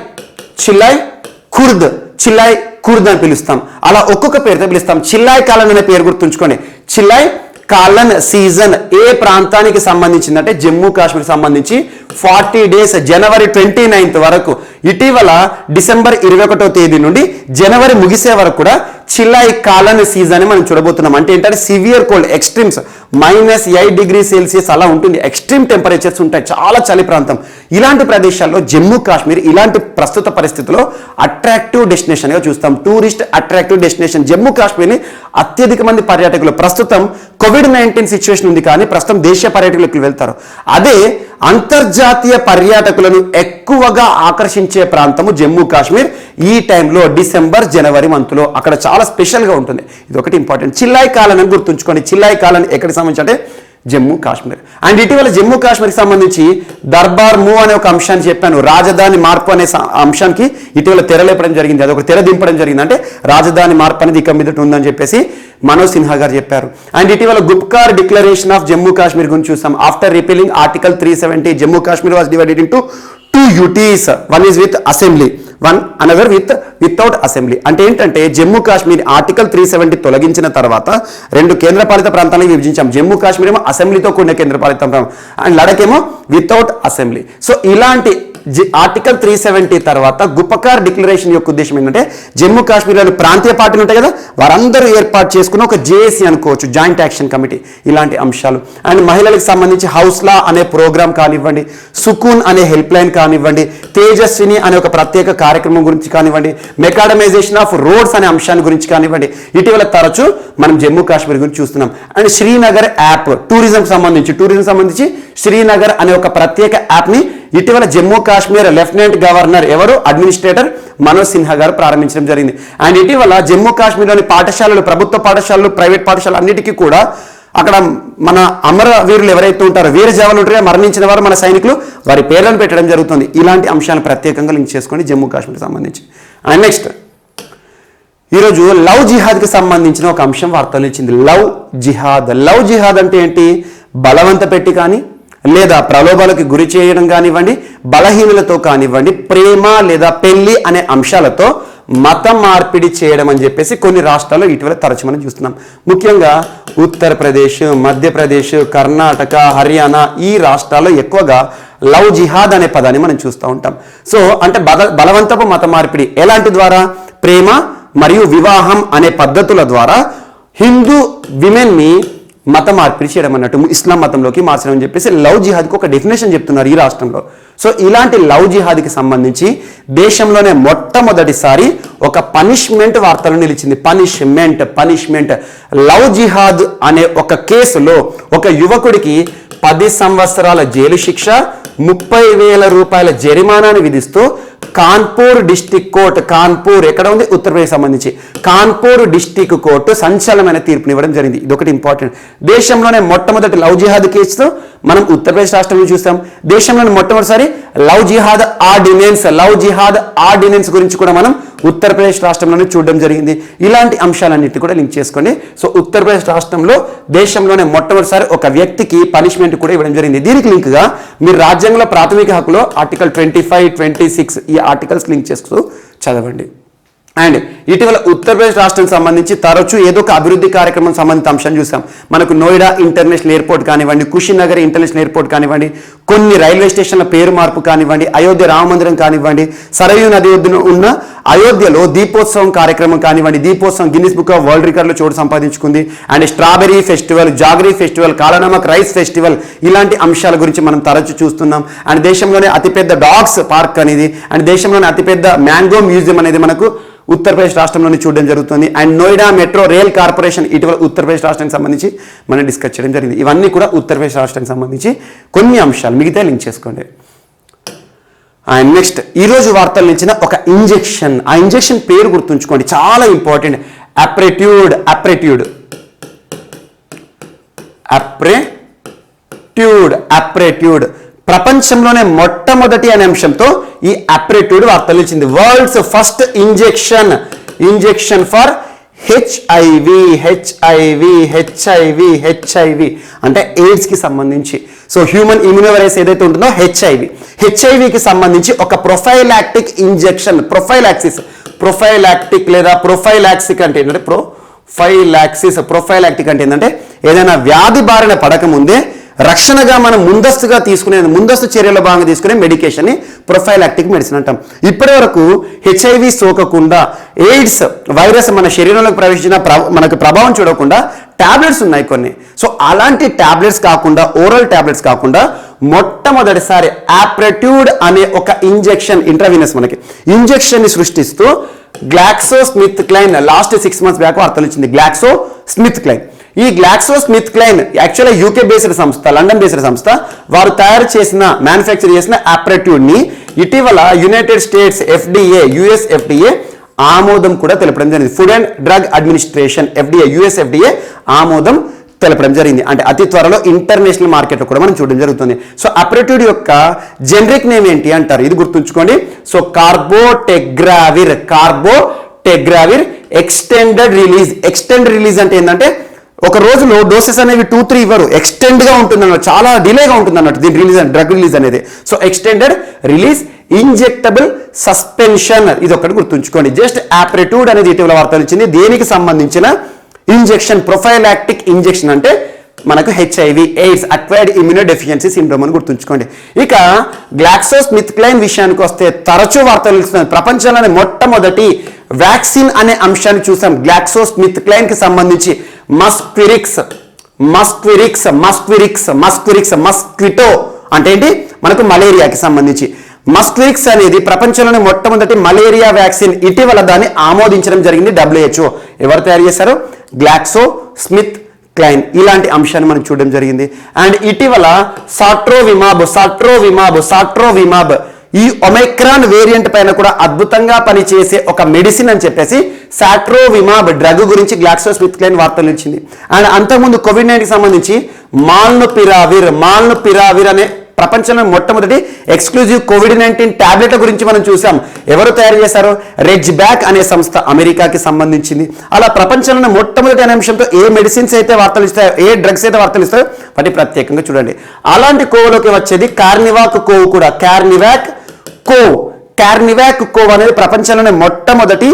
కుర్ద్ అని పిలుస్తాం. అలా ఒక్కొక్క పేరుతో పిలుస్తాం. చిల్లాయ్ కాలన్ అనే పేరు గుర్తుంచుకోండి. చిల్లాయ్ కాలన్ సీజన్ ఏ ప్రాంతానికి సంబంధించిందంటే జమ్మూ కాశ్మీర్ సంబంధించి 40 days జనవరి 29th వరకు. ఇటీవల డిసెంబర్ 21వ తేదీ నుండి జనవరి ముగిసే వరకు కూడా చిల్లాయ్ కాలన్ సీజన్ మనం చూడబోతున్నాం. అంటే ఏంటంటే సివియర్ కోల్డ్, ఎక్స్ట్రీమ్స్ -8°C అలా ఉంటుంది. ఎక్స్ట్రీమ్ టెంపరేచర్స్ ఉంటాయి, చాలా చలి ప్రాంతం. ఇలాంటి ప్రదేశాల్లో జమ్మూ కాశ్మీర్ ఇలాంటి ప్రస్తుత పరిస్థితుల్లో అట్రాక్టివ్ డెస్టినేషన్ గా చూస్తాం. టూరిస్ట్ అట్రాక్టివ్ డెస్టినేషన్ జమ్మూ కాశ్మీర్ని అత్యధిక మంది పర్యాటకులు, ప్రస్తుతం COVID-19 సిచ్యువేషన్ ఉంది కానీ ప్రస్తుతం దేశీయ పర్యాటకులకు వెళ్తారు. అదే అంతర్జాతీయ పర్యాటకులను ఎక్కువగా ఆకర్షించే ప్రాంతము జమ్మూ కాశ్మీర్. ఈ టైంలో డిసెంబర్ జనవరి మంత్లో అక్కడ చాలా స్పెషల్గా ఉంటుంది. ఇది ఒకటి ఇంపార్టెంట్. చిల్లాయ్ కాలన్ అని గుర్తుంచుకోండి. చిల్లాయ్ కాలన్ ఎక్కడికి సంబంధించి అంటే జమ్మూ కాశ్మీర్. అండ్ ఇటీవల జమ్మూ కాశ్మీర్కి సంబంధించి దర్బార్ మూవ్ అనే ఒక అంశాన్ని చెప్పాను. రాజధాని మార్పు అనే అంశానికి ఇటీవల తెరలేపడం జరిగింది. అది ఒక తెర దింపడం జరిగింది. అంటే రాజధాని మార్పు అనేది ఇక మీదట ఉందని చెప్పేసి మనోజ్ సిన్హా గారు చెప్పారు. అండ్ ఇటీవల గుప్కార్ డిక్లరేషన్ ఆఫ్ జమ్మూ కాశ్మీర్ గురించి చూసాం. After repealing article 370 Jammu Kashmir was divided into 2 UTs. One is with assembly, another without assembly. అంటే ఏంటంటే జమ్మూ కాశ్మీర్ ఆర్టికల్ 370 తొలగించిన తర్వాత 2 కేంద్రపాలిత ప్రాంతాలను విభజించాం. జమ్మూ కాశ్మీర్ ఏమో అసెంబ్లీతో కూడిన కేంద్రపాలిత ప్రాంతం, అండ్ లడక్ ఏమో వితౌట్ అసెంబ్లీ. సో ఇలాంటి ఆర్టికల్ 370 తర్వాత గుప్కార్ డిక్లరేషన్ యొక్క ఉద్దేశం ఏంటంటే జమ్మూ కాశ్మీర్లోని ప్రాంతీయ పార్టీలు ఉంటాయి కదా, వారందరూ ఏర్పాటు చేసుకున్న ఒక జేఏసీ అనుకోవచ్చు, జాయింట్ యాక్షన్ కమిటీ. ఇలాంటి అంశాలు. అండ్ మహిళలకు సంబంధించి హౌస్లా అనే ప్రోగ్రామ్ కానివ్వండి, సుకూన్ అనే హెల్ప్ లైన్ కానివ్వండి, తేజస్విని అనే ఒక ప్రత్యేక కార్యక్రమం గురించి కానివ్వండి, మెకాడమైజేషన్ ఆఫ్ రోడ్స్ అనే అంశాన్ని గురించి కానివ్వండి, ఇటీవల తరచూ మనం జమ్మూ కాశ్మీర్ గురించి చూస్తున్నాం. అండ్ శ్రీనగర్ యాప్ టూరిజం సంబంధించి శ్రీనగర్ అనే ఒక ప్రత్యేక యాప్ని ఇటీవల Jammu Kashmir lieutenant governor administrator Manoj Sinha గారు ప్రారంభించడం జరిగింది. అండ్ ఇటీవల జమ్మూ కాశ్మీర్లోని పాఠశాలలు, ప్రభుత్వ పాఠశాలలు, ప్రైవేట్ పాఠశాలలు అన్నిటికీ కూడా అక్కడ మన అమరవీరులు ఎవరైతే ఉంటారో, వీర జవాన్లు ఉంటారో, మరణించిన వారు మన సైనికులు, వారి పేర్లను పెట్టడం జరుగుతుంది. ఇలాంటి అంశాలను ప్రత్యేకంగా లింక్ చేసుకోండి జమ్మూ కాశ్మీర్కి సంబంధించి. అండ్ నెక్స్ట్ ఈరోజు లవ్ జిహాద్కి సంబంధించిన ఒక అంశం వార్తలు ఇచ్చింది. లవ్ జిహాద్ అంటే ఏంటి? బలవంత పెట్టి కానీ లేదా ప్రలోభాలకు గురి చేయడం కానివ్వండి, బలహీనులతో కానివ్వండి, ప్రేమ లేదా పెళ్లి అనే అంశాలతో మతం మార్పిడి చేయడం అని చెప్పేసి కొన్ని రాష్ట్రాల్లో ఇటీవల తరచు మనం చూస్తున్నాం. ముఖ్యంగా ఉత్తరప్రదేశ్, మధ్యప్రదేశ్, కర్ణాటక, హర్యానా ఈ రాష్ట్రాల్లో ఎక్కువగా లవ్ జిహాద్ అనే పదాన్ని మనం చూస్తూ ఉంటాం. సో అంటే బలవంతపు మత మార్పిడి ఎలాంటి ద్వారా? ప్రేమ మరియు వివాహం అనే పద్ధతుల ద్వారా హిందూ విమెన్ని మత మార్పిడి చేయడం అన్నట్టు, ఇస్లాం మతంలోకి మార్చడం అని చెప్పేసి లవ్ జిహాద్కి ఒక డెఫినేషన్ చెప్తున్నారు ఈ రాష్ట్రంలో. సో ఇలాంటి లవ్ జిహాద్కి సంబంధించి దేశంలోనే మొట్టమొదటిసారి ఒక పనిష్మెంట్ వార్తలు నిలిచింది. పనిష్మెంట్ లవ్ జిహాద్ అనే ఒక కేసులో ఒక యువకుడికి 10 సంవత్సరాల జైలు శిక్ష, 30,000 రూపాయల జరిమానాను విధిస్తూ కాన్పూర్ డిస్టిక్ కోర్ట్, కాన్పూర్ ఎక్కడ ఉంది, ఉత్తరప్రదేశ్ సంబంధించి కాన్పూర్ డిస్టిక్ కోర్టు సంచలనమైన తీర్పునివ్వడం జరిగింది. ఇది ఒకటి ఇంపార్టెంట్. దేశంలోనే మొట్టమొదటి లవ్ జిహాద్ కేసుతో మనం ఉత్తరప్రదేశ్ రాష్ట్రంలో చూస్తాం. దేశంలోని మొట్టమొదటిసారి లవ్ జిహాద్ ఆర్డినెన్స్ గురించి కూడా మనం ఉత్తరప్రదేశ్ రాష్ట్రంలోనే చూడడం జరిగింది. ఇలాంటి అంశాలన్నింటినీ కూడా లింక్ చేసుకోండి. సో ఉత్తరప్రదేశ్ రాష్ట్రంలో దేశంలోనే మొట్టమొదటిసారి ఒక వ్యక్తికి పనిష్మెంట్ కూడా ఇవ్వడం జరిగింది. దీనికి లింక్గా మీరు రాజ్యాంగంలో ప్రాథమిక హక్కులో ఆర్టికల్ 25, 26 ఈ ఆర్టికల్స్ లింక్ చేస్తూ చదవండి. అండ్ ఇటీవల ఉత్తరప్రదేశ్ రాష్ట్రానికి సంబంధించి తరచూ ఏదో ఒక అభివృద్ధి కార్యక్రమం సంబంధిత అంశం చూసాం. మనకు నోయిడా ఇంటర్నేషనల్ ఎయిర్పోర్ట్ కానివ్వండి, కుషినగర్ ఇంటర్నేషనల్ ఎయిర్పోర్ట్ కానివ్వండి, కొన్ని రైల్వే స్టేషన్ల పేరు మార్పు కానివ్వండి, అయోధ్య రామ మందిరం కానివ్వండి, సరయూ నది ఒడ్డున ఉన్న అయోధ్యలో దీపోత్సవం కార్యక్రమం కానివ్వండి, దీపోత్సవం గిన్నిస్ బుక్ ఆఫ్ వరల్డ్ రికార్డులో చోటు సంపాదించుకుంది. And strawberry festival, jaggery festival, Kalanamak rice festival ఇలాంటి అంశాల గురించి మనం తరచూ చూస్తున్నాం. అండ్ దేశంలోనే అతిపెద్ద డాగ్స్ పార్క్ అనేది, అండ్ దేశంలోనే అతిపెద్ద మ్యాంగో మ్యూజియం అనేది మనకు ఉత్తరప్రదేశ్ రాష్ట్రంలోనే చూడడం జరుగుతుంది. And Noida metro rail corporation ఇటీవల ఉత్తరప్రదేశ్ రాష్ట్రానికి సంబంధించి మనం డిస్కస్ చేయడం జరిగింది. ఇవన్నీ కూడా ఉత్తరప్రదేశ్ రాష్ట్రానికి సంబంధించి కొన్ని అంశాలు, మిగతా లింక్ చేసుకోండి. అండ్ నెక్స్ట్ ఈరోజు వార్తలు ఇచ్చిన ఒక ఇంజెక్షన్, ఆ ఇంజెక్షన్ పేరు గుర్తుంచుకోండి, చాలా ఇంపార్టెంట్. అప్రెట్యూడ్ ప్రపంచంలోనే మొట్టమొదటి అనే అంశంతో ఈ అప్రెట్యూడ్ వార్తలు ఇచ్చింది. World's first injection for HIV అంటే ఎయిడ్స్ కి సంబంధించి. సో హ్యూమన్ ఇమ్యూనోవైరస్ ఏదైతే ఉంటుందో హెచ్ఐవికి సంబంధించి ఒక ప్రొఫైలాక్టిక్ ఇంజెక్షన్, ప్రొఫైలాక్టిక్ లేదా ప్రొఫైలాక్సిక్ అంటే ఏంటంటే ప్రొఫైలాక్టిక్ అంటే ఏంటంటే ఏదైనా వ్యాధి బారిన పడకముందే రక్షణగా మనం ముందస్తు చర్యల భాగంగా తీసుకునే మెడికేషన్ ప్రొఫైలాక్టిక్ మెడిసిన్ అంటాం. ఇప్పటి వరకు హెచ్ఐవి సోకకుండా, ఎయిడ్స్ వైరస్ మన శరీరంలోకి ప్రవేశించిన మనకు ప్రభావం చూడకుండా టాబ్లెట్స్ ఉన్నాయి కొన్ని. సో అలాంటి టాబ్లెట్స్ కాకుండా, ఓరల్ టాబ్లెట్స్ కాకుండా మొట్టమొదటిసారి అప్రెట్యూడ్ అనే ఒక ఇంజెక్షన్, ఇంట్రావీనస్ మనకి ఇంజెక్షన్ ని సృష్టిస్తూ GlaxoSmithKline లాస్ట్ 6 months బ్యాక్ వార్తలు ఇచ్చింది. GlaxoSmithKline ఈ GlaxoSmithKline యాక్చువల్గా యూకే బేస్డ్ సంస్థ, లండన్ బేస్డ్ సంస్థ. వారు మ్యానుఫ్యాక్చర్ చేసిన అప్రెట్యూడ్ ని ఇటీవల యునైటెడ్ స్టేట్స్ యుఎస్ FDA ఆమోదం కూడా తెలపడం జరిగింది. Food and drug administration US FDA ఆమోదం తెలపడం జరిగింది. అంటే అతి త్వరలో ఇంటర్నేషనల్ మార్కెట్లో కూడా మనం చూడడం జరుగుతుంది. సో అప్రెట్యూడ్ యొక్క జనరిక్ నేమ్ ఏంటి అంటారు, ఇది గుర్తుంచుకోండి. సో కార్బోటెగ్రావిర్ ఎక్స్టెండెడ్ రిలీజ్ అంటే ఏంటంటే ఒక రోజులో డోసెస్ అనేవి 2-3 ఇవ్వరు, ఎక్స్టెండ్ గా ఉంటుంది అన్నట్టు, చాలా డిలేగా ఉంటుంది అన్నట్టు దీని డ్రగ్ రిలీజ్ అనేది. So extended release injectable suspension, ఇది ఒకటి గుర్తుంచుకోండి. జస్ట్ అప్రెట్యూడ్ అనేది ఇటీవల వార్తలు ఇచ్చింది. దేనికి సంబంధించిన ఇంజెక్షన్, ప్రొఫైలాక్టిక్ ఇంజెక్షన్ అంటే మనకు HIV AIDS acquired immunodeficiency syndrome అని గుర్తుంచుకోండి. ఇక GlaxoSmithKline విషయానికి వస్తే తరచూ వార్తలు ఇస్తున్నారు. ప్రపంచంలోనే మొట్టమొదటి వ్యాక్సిన్ అనే అంశాన్ని చూసాం. GlaxoSmithKline కి సంబంధించి మస్క్విటో అంటే ఏంటి, మనకు మలేరియాకి సంబంధించి మస్క్విరిక్స్ అనేది ప్రపంచంలోనే మొట్టమొదటి మలేరియా వ్యాక్సిన్. ఇటీవల దాన్ని ఆమోదించడం జరిగింది WHO. ఎవరు తయారు చేశారు? GlaxoSmithKline. ఇలాంటి అంశాన్ని మనం చూడడం జరిగింది. అండ్ ఇటీవల సాట్రోవిమాబ్ ఈ ఒమైక్రాన్ వేరియంట్ పైన కూడా అద్భుతంగా పనిచేసే ఒక మెడిసిన్ అని చెప్పేసి సాట్రోవిమాబ్ డ్రగ్ గురించి GlaxoSmithKline వార్తలు ఇచ్చింది. అండ్ అంతకుముందు కోవిడ్-19 సంబంధించి మాల్నుపిరావిర్ అనే ప్రపంచంలో మొట్టమొదటి ఎక్స్క్లూజివ్ కోవిడ్-19 టాబ్లెట్ల గురించి మనం చూసాం. ఎవరు తయారు చేశారు? రెడ్జ్బ్యాక్ అనే సంస్థ, అమెరికాకి సంబంధించింది. అలా ప్రపంచంలో మొట్టమొదటి అనే అంశంతో ఏ మెడిసిన్స్ అయితే వార్తలు ఇస్తాయో, ఏ డ్రగ్స్ అయితే వార్తలు ఇస్తాయో వాటి ప్రత్యేకంగా చూడండి. అలాంటి కోవ్లోకి వచ్చేది కార్నివాక్ కోవ్ కూడా. కార్నివాక్ కోవ్ అనేది ప్రపంచంలోనే మొట్టమొదటి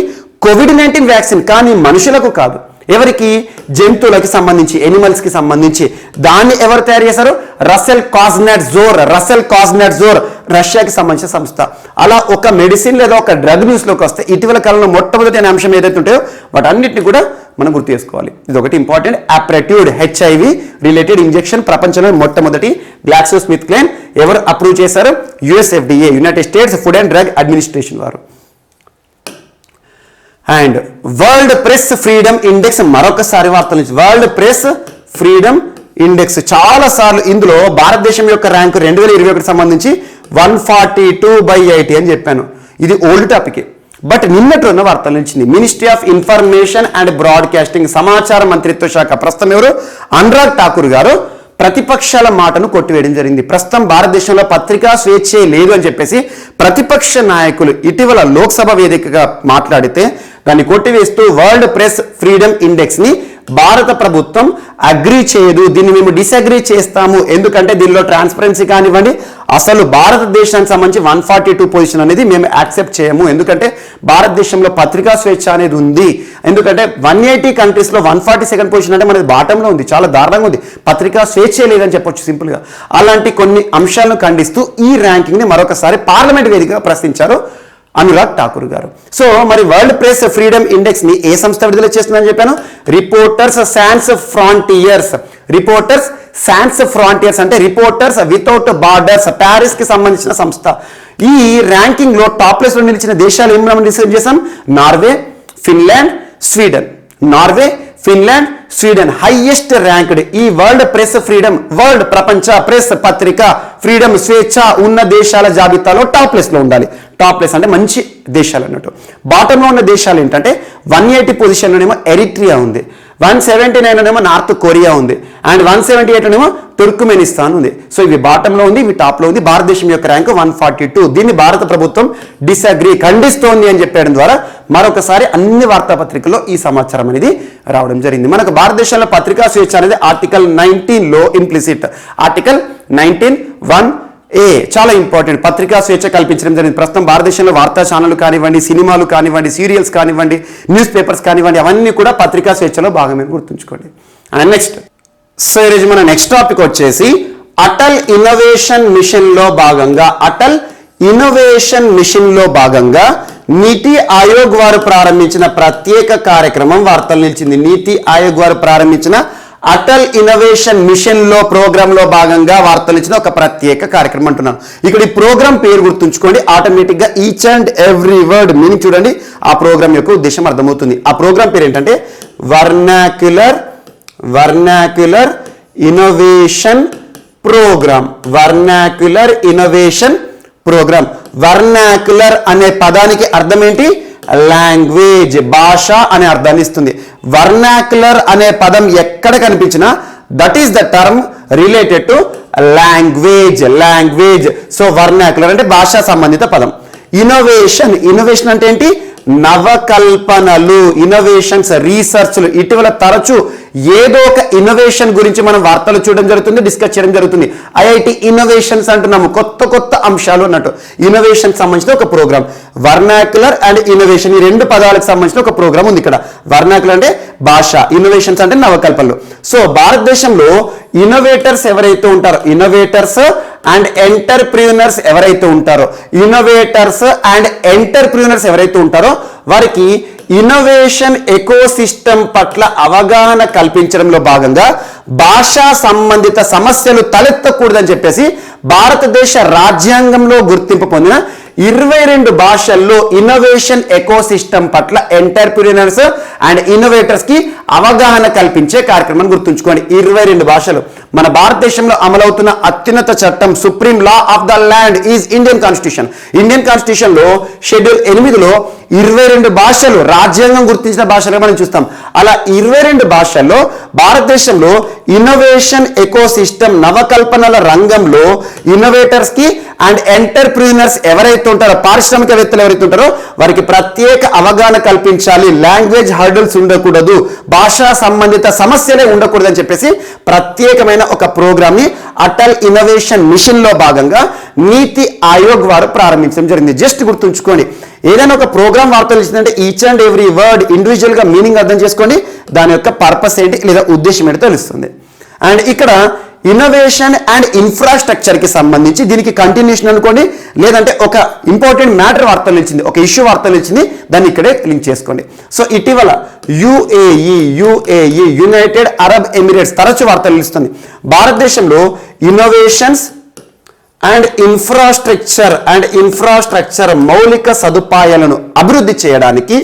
కోవిడ్-19 వ్యాక్సిన్, కానీ మనుషులకు కాదు. ఎవరికి? జంతువులకి సంబంధించి, ఎనిమల్స్ కి సంబంధించి. దాన్ని ఎవరు తయారు చేశారు? రసెల్ కాజ్నెట్జోర్ రష్యాకి సంబంధించిన సంస్థ. అలా ఒక మెడిసిన్ లేదా ఒక డ్రగ్ న్యూస్ లోకి వస్తే ఇటీవల కాలంలో మొట్టమొదటి అనే అంశం ఏదైతే ఉంటాయో వాటన్నిటిని కూడా మనం గుర్తు చేసుకోవాలి. ఇది ఒకటి important. Apretude HIV related injection ప్రపంచంలో మొట్టమొదటి GlaxoSmithKline. ఎవరు అప్రూవ్ చేశారు? US FDA, united states food and drug administration వారు. And world press freedom index మరొకసారి వార్తలు. వరల్డ్ ప్రెస్ ఫ్రీడమ్ ఇండెక్స్ చాలా సార్లు ఇందులో భారతదేశం యొక్క ర్యాంకు 2021 సంబంధించి 142/80 అని చెప్పాను. ఇది ఓల్డ్ టాపిక్. బట్ నిన్నటి ఉన్న వార్తల నుంచి ministry of information and broadcasting సమాచార మంత్రిత్వ శాఖ ప్రస్తుతం ఎవరు అనురాగ్ ఠాకూర్ గారు ప్రతిపక్షాల మాటను కొట్టివేయడం జరిగింది. ప్రస్తుతం భారతదేశంలో పత్రికా స్వేచ్ఛే లేదు అని చెప్పేసి ప్రతిపక్ష నాయకులు ఇటీవల లోక్సభ వేదికగా మాట్లాడితే దాన్ని కొట్టివేస్తూ వరల్డ్ ప్రెస్ ఫ్రీడమ్ ఇండెక్స్ ని భారత ప్రభుత్వం అగ్రీ చేయదు, దీన్ని మేము డిసగ్రీ చేస్తాము, ఎందుకంటే దీనిలో ట్రాన్స్పరెన్సీ కానివ్వండి, అసలు భారతదేశానికి సంబంధించి 142 పొజిషన్ అనేది మేము యాక్సెప్ట్ చేయము, ఎందుకంటే భారతదేశంలో పత్రికా స్వేచ్ఛ అనేది ఉంది, ఎందుకంటే 180 కంట్రీస్లో 142nd పొజిషన్ అంటే మనది బాటంలో ఉంది, చాలా దారుణంగా ఉంది, పత్రికా స్వేచ్ఛ లేదని చెప్పొచ్చు సింపుల్గా. అలాంటి కొన్ని అంశాలను ఖండిస్తూ ఈ ర్యాంకింగ్ని మరొకసారి పార్లమెంట్ వేదికగా ప్రశ్నించారు అనురాగ్ ఠాకూర్ గారు. సో మరి వరల్డ్ ప్రెస్ ఫ్రీడమ్ ఇండెక్స్ ని ఏ సంస్థ విడుదల చేస్తుందని చెప్పాను, reporters sands frontiers. Reporters sands frontiers అంటే రిపోర్టర్స్ వితౌట్ బార్డర్స్, ప్యారిస్ కి సంబంధించిన సంస్థ. ఈ ర్యాంకింగ్ లో టాప్ ప్లేస్ లో నిలిచిన దేశాలు ఏం మనం డిస్కస్ చేసాం, Norway, Finland, Sweden. Norway, Finland, Sweden highest ranked ఈ వరల్డ్ ప్రెస్ ఫ్రీడమ్, వరల్డ్ ప్రపంచ ప్రెస్ పత్రిక ఫ్రీడమ్ స్వేచ్ఛ ఉన్న దేశాల జాబితాలో టాప్ ప్లేస్ లో ఉండాలి. టాప్ ప్లేస్ అంటే మంచి దేశాలు అన్నట్టు. బాటంలో ఉన్న దేశాలు ఏంటంటే 180 పొజిషన్లోనేమో ఎరిట్రియా ఉంది, 179లోనేమో నార్త్ కొరియా ఉంది, అండ్ 178లోనేమో తుర్క్మెనిస్తాన్ ఉంది. సో ఇవి బాటంలో ఉంది, ఇవి టాప్లో ఉంది. భారతదేశం యొక్క ర్యాంకు 142. దీన్ని భారత ప్రభుత్వం డిసగ్రీ ఖండిస్తోంది అని చెప్పడం ద్వారా మరొకసారి అన్ని వార్తాపత్రికల్లో ఈ సమాచారం అనేది రావడం జరిగింది. మనకు భారతదేశంలో పత్రికా స్వేచ్ఛ అనేది ఆర్టికల్ 19లో ఇంప్లిసిట్. ఆర్టికల్ 19(1)A చాలా ఇంపార్టెంట్. పత్రికా స్వేచ్ఛ కల్పించడం జరిగింది. ప్రస్తుతం భారతదేశంలో వార్తా ఛానళ్లు కానివ్వండి, సినిమాలు కానివ్వండి, సీరియల్స్ కానివ్వండి, న్యూస్ పేపర్స్ కానివ్వండి, అవన్నీ కూడా పత్రికా స్వేచ్ఛలో భాగమే, గుర్తుంచుకోండి. అండ్ నెక్స్ట్, సో ఈరోజు మన నెక్స్ట్ టాపిక్ వచ్చేసి అటల్ ఇన్నోవేషన్ మిషన్ లో భాగంగా, అటల్ ఇన్నోవేషన్ మిషన్ లో భాగంగా నీతి ఆయోగ్ వారు ప్రారంభించిన ప్రత్యేక కార్యక్రమం వార్తలు నిలిచింది. నీతి ఆయోగ్ వారు ప్రారంభించిన అటల్ ఇన్నోవేషన్ మిషన్ లో ప్రోగ్రామ్ లో భాగంగా వార్తలు ఇచ్చిన ఒక ప్రత్యేక కార్యక్రమం అంటున్నాను. ఇక్కడ ఈ ప్రోగ్రామ్ పేరు గుర్తుంచుకోండి, ఆటోమేటిక్ గా each and every word meaning చూడండి, ఆ ప్రోగ్రామ్ యొక్క ఉద్దేశం అర్థమవుతుంది. ఆ ప్రోగ్రామ్ పేరు ఏంటంటే vernacular innovation programme. Vernacular innovation programme. Vernacular అనే పదానికి అర్థం ఏంటి, లాంగ్వేజ్, భాష అనే అర్థాన్ని ఇస్తుంది. వర్నాక్యులర్ అనే పదం ఎక్కడ కనిపించినా that is the term related to language. So vernacular అంటే భాషా సంబంధిత పదం. ఇన్నోవేషన్ అంటే ఏంటి, నవకల్పనలు, ఇన్నోవేషన్స్, రీసెర్చ్లు. ఇటీవల తరచూ ఏదో ఒక ఇన్నోవేషన్ గురించి మనం వార్తలు చూడడం జరుగుతుంది, డిస్కస్ చేయడం జరుగుతుంది. ఐఐటి ఇన్నోవేషన్స్ అంటున్నాము, కొత్త అంశాలు అన్నట్టు. ఇన్నోవేషన్ సంబంధించిన ఒక ప్రోగ్రామ్. వర్నాక్యులర్ అండ్ ఇన్నోవేషన్ ఈ రెండు పదాలకు సంబంధించిన ఒక ప్రోగ్రామ్ ఉంది ఇక్కడ. వర్నాక్యులర్ అంటే భాష, ఇన్నోవేషన్స్ అంటే నవకల్పనలు. సో భారతదేశంలో ఇన్నోవేటర్స్ ఎవరైతే ఉంటారో, ఇన్నోవేటర్స్ అండ్ ఎంటర్ప్రీనర్స్ ఎవరైతే ఉంటారో, వారికి ఇన్నోవేషన్ ఎకోసిస్టమ్ పట్ల అవగాహన కల్పించడంలో భాగంగా భాషా సంబంధిత సమస్యలు తలెత్తకూడదని చెప్పేసి భారతదేశ రాజ్యాంగంలో గుర్తింపు పొందిన 22 భాషల్లో ఇన్నోవేషన్ ఎకోసిస్టమ్ పట్ల ఎంటర్ప్రీనర్స్ అండ్ ఇన్నోవేటర్స్ కి అవగాహన కల్పించే కార్యక్రమాన్ని గుర్తుంచుకోండి. 22 భాషలు. మన భారతదేశంలో అమలవుతున్న అత్యున్నత చట్టం, supreme law of the land is Indian constitution. Indian constitution లో షెడ్యూల్ 8లో 22 భాషలు, రాజ్యాంగం గుర్తించిన భాషలుగా మనం చూస్తాం. అలా 22 భాషల్లో భారతదేశంలో ఇన్నోవేషన్ ఎకోసిస్టమ్, నవకల్పనల రంగంలో ఇన్నోవేటర్స్ కి అండ్ ఎంటర్ప్రీనర్స్ ఎవరైతే ఉంటారో, పారిశ్రామికవేత్తలు ఎవరైతే ఉంటారో వారికి ప్రత్యేక అవగాహన కల్పించాలి. లాంగ్వేజ్ హర్డల్స్ ఉండకూడదు, భాషా సంబంధిత సమస్యలే ఉండకూడదు అని చెప్పేసి ప్రత్యేకమైన ఒక ప్రోగ్రామ్ ని అటల్ ఇన్నోవేషన్ మిషన్ లో భాగంగా నీతి ఆయోగ్ వారు ప్రారంభించడం జరిగింది. జస్ట్ గుర్తుంచుకోండి, ఏదైనా ఒక ప్రోగ్రామ్ వార్తలు ఇచ్చిందంటే each and every word individual గా మీనింగ్ అర్థం చేసుకోండి, దాని యొక్క పర్పస్ ఏంటి లేదా ఉద్దేశం ఏంటో తెలుస్తుంది. అండ్ ఇక్కడ ఇన్నోవేషన్ అండ్ ఇన్ఫ్రాస్ట్రక్చర్ కి సంబంధించి దీనికి కంటిన్యూషన్ అనుకోండి, లేదంటే ఒక ఇంపార్టెంట్ మ్యాటర్ వార్తలు ఇచ్చింది, ఒక ఇష్యూ వార్తలు ఇచ్చింది, దాన్ని ఇక్కడే లింక్ చేసుకోండి. సో ఇటీవల యుఏఈ యునైటెడ్ అరబ్ ఎమిరేట్స్ తరచు వార్తలు ఇస్తుంది. భారతదేశంలో ఇన్నోవేషన్స్ అండ్ ఇన్ఫ్రాస్ట్రక్చర్ మౌలిక సదుపాయాలను అభివృద్ధి చేయడానికి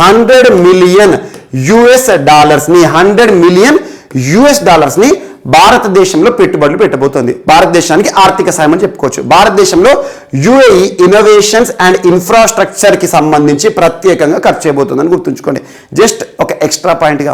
$100 మిలియన్ ని భారతదేశంలో పెట్టుబడులు పెట్టబోతోంది. భారతదేశానికి ఆర్థిక సాయం అని చెప్పుకోవచ్చు. భారతదేశంలో యుఏఈ ఇన్నోవేషన్స్ అండ్ ఇన్ఫ్రాస్ట్రక్చర్ కి సంబంధించి ప్రత్యేకంగా ఖర్చు చేయబోతుందని గుర్తుంచుకోండి. జస్ట్ ఒక ఎక్స్ట్రా పాయింట్గా,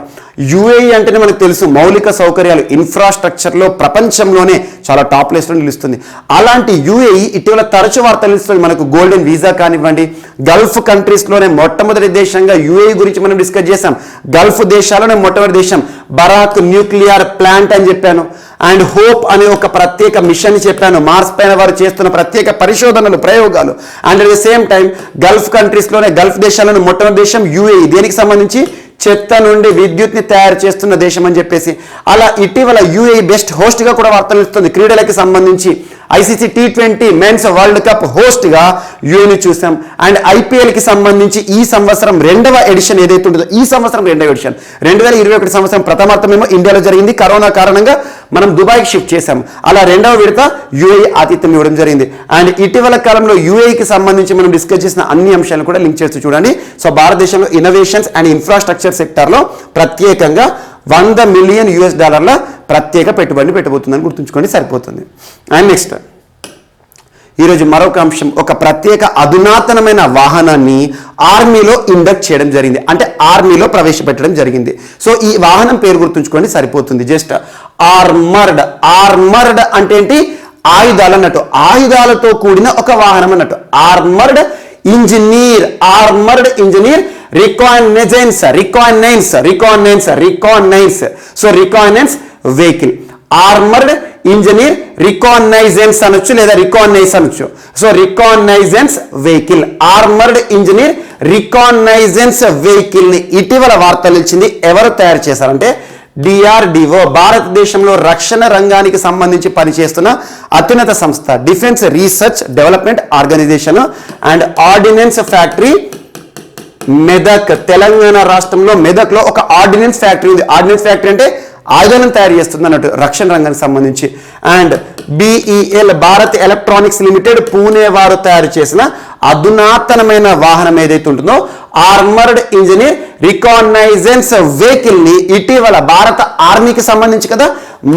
యుఏఈ అంటేనే మనకు తెలుసు మౌలిక సౌకర్యాలు ఇన్ఫ్రాస్ట్రక్చర్లో ప్రపంచంలోనే చాలా టాప్ ప్లేస్లో నిలుస్తుంది. అలాంటి యుఏఈ ఇటీవల తరచు వార్తలు ఇస్తుంది. మనకు గోల్డెన్ వీసా కానివ్వండి, గల్ఫ్ కంట్రీస్లోనే మొట్టమొదటి దేశంగా యుఏఈ గురించి మనం డిస్కస్ చేసాం. గల్ఫ్ దేశాల్లోనే మొట్టమొదటి దేశం. బరాక్ న్యూక్లియర్ ప్లాంట్ అని చెప్పాను. అండ్ హోప్ అనే ఒక ప్రత్యేక మిషన్ చెప్పాను. మార్స్ పైన వారు చేస్తున్న ప్రత్యేక పరిశోధనలు, ప్రయోగాలు. And at the same time Gulf కంట్రీస్లోనే, గల్ఫ్ దేశాల్లోనే మొట్టమొదటి దేశం యుఏఈ. దేనికి సంబంధించి? చెత్త నుండి విద్యుత్ని తయారు చేస్తున్న దేశం అని చెప్పేసి. అలా ఇటీవల యుఏఈ బెస్ట్ హోస్ట్గా కూడా వార్తలు ఇస్తుంది. క్రీడలకి సంబంధించి ICC T20 men's world cup హోస్ట్గా యుఏని చూసాం. అండ్ ఐపీఎల్కి సంబంధించి ఈ సంవత్సరం 2వ ఎడిషన్ ఏదైతే ఉంటుందో, ఈ సంవత్సరం 2వ ఎడిషన్ 2021 సంవత్సరం ప్రథమార్థమేమో ఇండియాలో జరిగింది. కరోనా కారణంగా మనం దుబాయ్కి షిఫ్ట్ చేశాం. అలా 2వ విడత యుఏఈ ఆతిథ్యం ఇవ్వడం జరిగింది. అండ్ ఇటీవల కాలంలో యుఏఈకి సంబంధించి మనం డిస్కస్ చేసిన అన్ని అంశాలను కూడా లింక్ చేస్తూ చూడండి. సో భారతదేశంలో ఇన్నోవేషన్స్ అండ్ ఇన్ఫ్రాస్ట్రక్చర్ సెక్టార్లో ప్రత్యేకంగా $100 మిలియన్ ప్రత్యేక పెట్టుబడిని పెట్టబోతుందని గుర్తుంచుకోండి, సరిపోతుంది. అండ్ నెక్స్ట్ ఈరోజు మరొక అంశం, ఒక ప్రత్యేక అధునాతనమైన వాహనాన్ని ఆర్మీలో ఇండక్ట్ చేయడం జరిగింది. అంటే ఆర్మీలో ప్రవేశపెట్టడం జరిగింది. సో ఈ వాహనం పేరు గుర్తుంచుకోండి, సరిపోతుంది. Just armoured. ఆర్మర్డ్ అంటే ఏంటి? ఆయుధాలు అన్నట్టు, ఆయుధాలతో కూడిన ఒక వాహనం అన్నట్టు. Armoured engineer. Armoured engineer reconnaissance. So reconnaissance vehicle. Armoured engineer reconnaissance అనొచ్చు, లేదా రికాగ్నైజ్ అనొచ్చు. So reconnaissance vehicle, armoured engineer reconnaissance vehicle ని ఇటీవల వార్తలు ఇచ్చింది. ఎవరు తయారు చేశారంటే DRDO, భారతదేశంలో రక్షణ రంగానికి సంబంధించి పనిచేస్తున్న అత్యున్నత సంస్థ. Defence research development organisation and ordnance factory Medak. Telangana రాష్ట్రంలో మెదక్లో ఒక ఆర్డినెన్స్ ఫ్యాక్టరీ ఉంది. ఆర్డినెన్స్ ఫ్యాక్టరీ అంటే ఆయుధాలను తయారు చేస్తుంది అన్నట్టు రక్షణ రంగానికి సంబంధించి. And BEL, Bharat electronics limited, Pune వారు తయారు చేసిన అధునాతనమైన వాహనం ఏదైతే ఉంటుందో ఆర్మర్డ్ ఇంజనీర్ రికాగ్నైజెన్స్ వెహికల్ ని ఇటీవల భారత ఆర్మీకి సంబంధించి కదా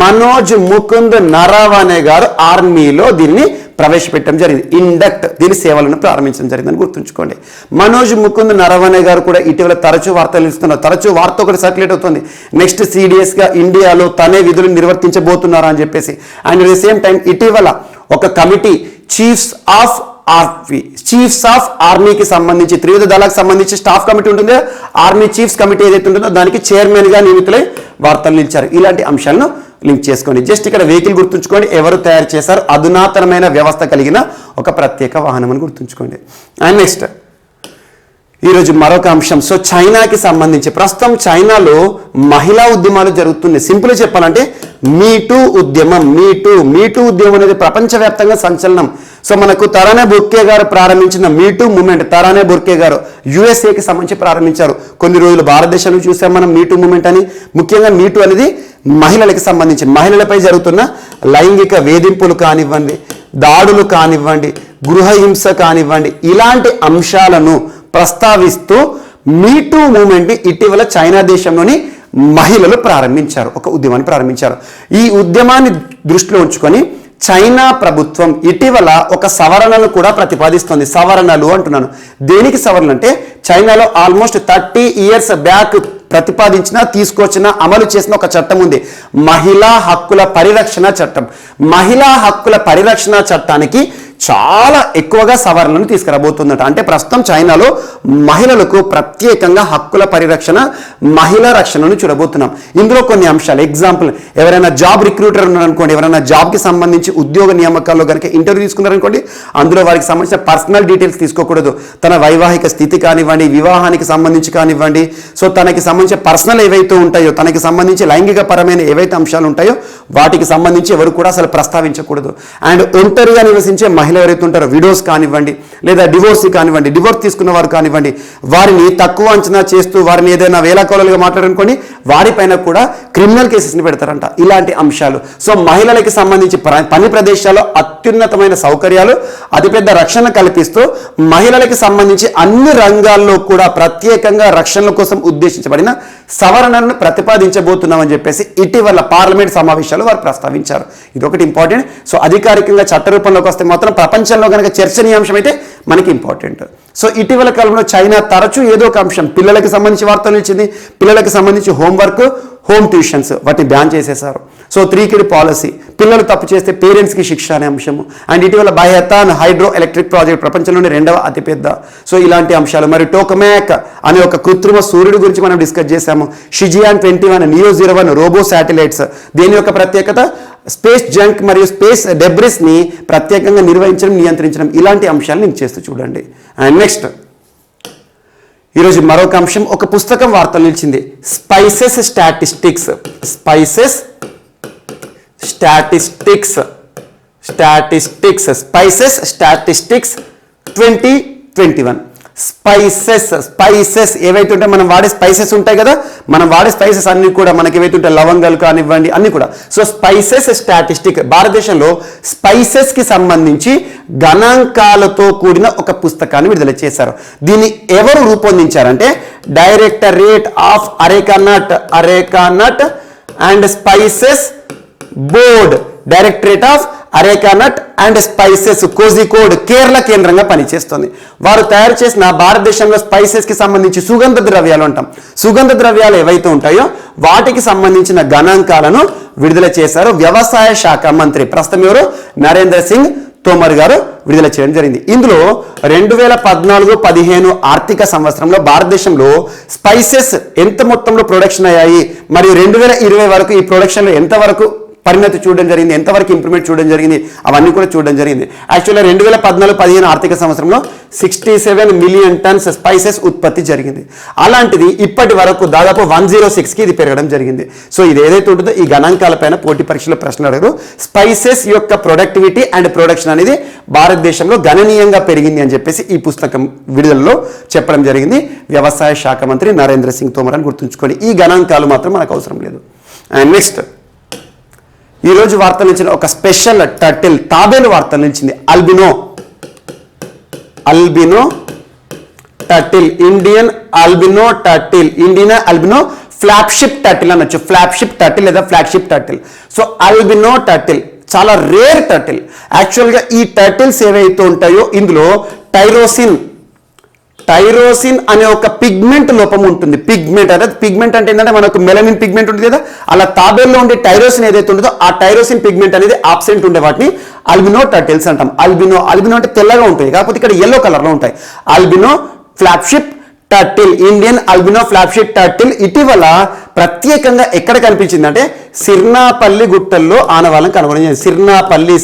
మనోజ్ ముకుంద్ నరవనే గారు ఆర్మీలో దీన్ని ప్రవేశపెట్టడం జరిగింది. ఇండక్ట్, దీని సేవలను ప్రారంభించడం జరిగిందని గుర్తుంచుకోండి. మనోజ్ ముకుంద్ నరవనే గారు కూడా ఇటీవల తరచూ వార్తలు ఇస్తున్నారు. తరచూ వార్త ఒకటి సర్క్యులేట్ అవుతుంది. నెక్స్ట్ CDSగా ఇండియాలో తనే విధులు నిర్వర్తించబోతున్నారా అని చెప్పేసి. And at the same time ఇటీవల ఒక కమిటీ చీఫ్స్ ఆఫ్ ఆర్మీకి సంబంధించి, త్రివిధ దళాలకు సంబంధించి స్టాఫ్ కమిటీ ఉంటుంది. ఆర్మీ చీఫ్స్ కమిటీ ఏదైతే ఉంటుందో దానికి చైర్మన్గా నియమితులై వార్తలు నిలిచారు. ఇలాంటి అంశాలను లింక్ చేసుకోండి. జస్ట్ ఇక్కడ వెహికల్ గుర్తుంచుకోండి, ఎవరు తయారు చేశారు? అధునాతనమైన వ్యవస్థ కలిగిన ఒక ప్రత్యేక వాహనం అని గుర్తుంచుకోండి. అండ్ నెక్స్ట్ ఈరోజు మరొక అంశం. సో చైనాకి సంబంధించి ప్రస్తుతం చైనాలో మహిళా ఉద్యమాలు జరుగుతున్నాయి. సింపుల్ చెప్పాలంటే మీటూ ఉద్యమం. మీటూ ఉద్యమం అనేది ప్రపంచవ్యాప్తంగా సంచలనం. సో మనకు తరానే బుర్కే గారు ప్రారంభించిన మీటూ మూమెంట్, తరానే బుర్కే గారు USA కి సంబంధించి ప్రారంభించారు. కొన్ని రోజులు భారతదేశంలో చూసాం మనం మీటూ మూమెంట్ అని. ముఖ్యంగా మీటూ అనేది మహిళలకు సంబంధించి, మహిళలపై జరుగుతున్న లైంగిక వేధింపులు కానివ్వండి, దాడులు కానివ్వండి, గృహహింస కానివ్వండి, ఇలాంటి అంశాలను ప్రస్తావిస్తూ మీటూ మూమెంట్ని ఇటీవల చైనా దేశంలోని మహిళలు ప్రారంభించారు, ఒక ఉద్యమాన్ని ప్రారంభించారు. ఈ ఉద్యమాన్ని దృష్టిలో ఉంచుకొని చైనా ప్రభుత్వం ఇటీవల ఒక సవరణను కూడా ప్రతిపాదిస్తుంది. సవరణలు అంటున్నాను. దేనికి సవరణ అంటే చైనాలో ఆల్మోస్ట్ 30 years బ్యాక్ ప్రతిపాదించిన, తీసుకొచ్చిన, అమలు చేసిన ఒక చట్టం ఉంది. మహిళా హక్కుల పరిరక్షణ చట్టం. మహిళా హక్కుల పరిరక్షణ చట్టానికి చాలా ఎక్కువగా సవరణలను తీసుకురాబోతుందట. అంటే ప్రస్తుతం చైనాలో మహిళలకు ప్రత్యేకంగా హక్కుల పరిరక్షణ, మహిళా రక్షణను చూడబోతున్నాం. ఇందులో కొన్ని అంశాలు, ఎగ్జాంపుల్, ఎవరైనా జాబ్ రిక్రూటర్ ఉన్నారనుకోండి, ఎవరైనా జాబ్కి సంబంధించి ఉద్యోగ నియామకాల్లో కనుక ఇంటర్వ్యూ తీసుకున్నారనుకోండి, అందులో వారికి సంబంధించిన పర్సనల్ డీటెయిల్స్ తీసుకోకూడదు. తన వైవాహిక స్థితి కానివ్వండి, వివాహానికి సంబంధించి కానివ్వండి, సో తనకి సంబంధించిన పర్సనల్ ఏవైతే ఉంటాయో, తనకి సంబంధించి లైంగిక పరమైన ఏవైతే అంశాలు ఉంటాయో వాటికి సంబంధించి ఎవరు కూడా అసలు ప్రస్తావించకూడదు. అండ్ ఒంటరిగా నివసించే మహిళ ఎవరైతే ఉంటారో, విడోస్ కానివ్వండి, లేదా డివోర్స్ కానివ్వండి, డివోర్స్ తీసుకున్న వారు కానివ్వండి, వారిని తక్కువ అంచనా చేస్తూ వారిని ఏదైనా వేలాకోలాలుగా మాట్లాడనుకోండి, వారిపైన కూడా క్రిమినల్ కేసెస్ని పెడతారంట. ఇలాంటి అంశాలు. సో మహిళలకి సంబంధించి పని ప్రదేశాల్లో అత్యున్నతమైన సౌకర్యాలు, అతిపెద్ద రక్షణ కల్పిస్తూ మహిళలకి సంబంధించి అన్ని రంగాల్లో కూడా ప్రత్యేకంగా రక్షణల కోసం ఉద్దేశించబడిన సవరణలను ప్రతిపాదించబోతున్నామని చెప్పేసి ఇటీవల పార్లమెంట్ సమావేశాలు వారు ప్రస్తావించారు. ఇది ఒకటి ఇంపార్టెంట్. సో అధికారికంగా చట్ట రూపంలోకి వస్తే మాత్రం ప్రపంచంలో కనుక చర్చనీయాంశం అయితే మనకి ఇంపార్టెంట్. సో ఇటీవల కాలంలో చైనా తరచూ ఏదో ఒక అంశం, పిల్లలకి సంబంధించి వార్తలు ఇచ్చింది, పిల్లలకి సంబంధించి హోంవర్క్, హోమ్ ట్యూషన్స్ వాటిని బ్యాన్ చేసేశారు. సో 3 పాలసీ, పిల్లలు తప్పు చేస్తే పేరెంట్స్కి శిక్ష అనే అంశము. అండ్ ఇటీవల బైహెతాన్ హైడ్రో ఎలక్ట్రిక్ ప్రాజెక్ట్ ప్రపంచంలోనే 2వ అతిపెద్ద. సో ఇలాంటి అంశాలు. మరి టోకమాక్ అనే ఒక కృత్రిమ సూర్యుడి గురించి మనం డిస్కస్ చేశాము. షిజియాన్ 21, నియో-01 రోబో శాటిలైట్స్, దీని యొక్క ప్రత్యేకత స్పేస్ జంక్ మరియు స్పేస్ డెబ్రిస్ని ప్రత్యేకంగా నిర్వహించడం, నియంత్రించడం, ఇలాంటి అంశాలు లింక్ చేస్తూ చూడండి. అండ్ నెక్స్ట్ ఈరోజు మరొక అంశం, ఒక పుస్తకం వార్తలు నిలిచింది. Spices statistics 2021. స్పైసెస్ ఏవైతే ఉంటాయి, మనం వాడే స్పైసెస్ ఉంటాయి కదా, మనం వాడే స్పైసెస్ అన్ని కూడా మనకి ఏవైతే ఉంటాయి, లవంగాలు కానివ్వండి అన్ని కూడా. సో స్పైసెస్ స్టాటిస్టిక్, భారతదేశంలో స్పైసెస్ కి సంబంధించి గణాంకాలతో కూడిన ఒక పుస్తకాన్ని విడుదల చేశారు. దీన్ని ఎవరు రూపొందించారంటే directorate of areca nut and spices board, directorate of areca nut and spices, Kozhikode, Kerala కేంద్రంగా పనిచేస్తుంది. వారు తయారు చేసిన భారతదేశంలో స్పైసెస్ కి సంబంధించి సుగంధ ద్రవ్యాలు అంటాం, సుగంధ ద్రవ్యాలు ఏవైతే ఉంటాయో వాటికి సంబంధించిన గణాంకాలను విడుదల చేశారు. వ్యవసాయ శాఖ మంత్రి ప్రస్తుతం ఎవరు, నరేంద్ర సింగ్ తోమర్ గారు విడుదల చేయడం జరిగింది. ఇందులో 2014-15 ఆర్థిక సంవత్సరంలో భారతదేశంలో స్పైసెస్ ఎంత మొత్తంలో ప్రొడక్షన్ అయ్యాయి, మరియు 2020 వరకు ఈ ప్రొడక్షన్లో ఎంతవరకు పరిణతి చూడడం జరిగింది, ఎంతవరకు ఇంప్రూవ్మెంట్ చూడడం జరిగింది, అవన్నీ కూడా చూడడం జరిగింది. యాక్చువల్గా 2014-15 ఆర్థిక సంవత్సరంలో 67 మిలియన్ టన్స్ స్పైసెస్ ఉత్పత్తి జరిగింది. అలాంటిది ఇప్పటి వరకు దాదాపు 106కి ఇది పెరగడం జరిగింది. సో ఇది ఏదైతే ఉంటుందో ఈ గణాంకాలపైన పోటీ పరీక్షలో ప్రశ్నలు అడగరు. స్పైసెస్ యొక్క ప్రొడక్టివిటీ అండ్ ప్రొడక్షన్ అనేది భారతదేశంలో గణనీయంగా పెరిగింది అని చెప్పేసి ఈ పుస్తకం విడుదలలో చెప్పడం జరిగింది. వ్యవసాయ శాఖ మంత్రి నరేంద్ర సింగ్ తోమర్ అని గుర్తుంచుకోండి. ఈ గణాంకాలు మాత్రం మనకు అవసరం లేదు. అండ్ నెక్స్ట్ ఈరోజు వార్తలు ఇచ్చిన ఒక స్పెషల్ టర్టిల్, తాబేలు వార్తలు నిలిచింది. Albino turtle, Indian albino flagship turtle అనొచ్చు. ఫ్లాగ్షిప్ టర్టిల్ లేదా flagship turtle. So albino turtle చాలా రేర్ టర్టిల్. యాక్చువల్గా ఈ టర్టిల్స్ ఏవైతే ఉంటాయో ఇందులో టైరోసిన్ అనే ఒక పిగ్మెంట్ లోపం ఉంటుంది. పిగ్మెంట్ అంటే ఏంటంటే మనకు మెలనిన్ పిగ్మెంట్ ఉంటుంది కదా, అలా తాబేల్లో ఉండే టైరోసిన్ ఏదైతే ఉంటుందో ఆ టైరోసిన్ పిగ్మెంట్ అనేది ఆబ్సెంట్ ఉండే వాటిని అల్బినో టర్టిల్స్ అంటాం. అల్బినో అంటే తెల్లగా ఉంటాయి, కాకపోతే ఇక్కడ ఎల్లో కలర్లో ఉంటాయి. Albino flagship turtle, Indian albino flagship turtle ఇటీవల ప్రత్యేకంగా ఎక్కడ కనిపించింది అంటే సిర్నాపల్లి గుట్టల్లో ఆనవాళ్ళం కనుగొని.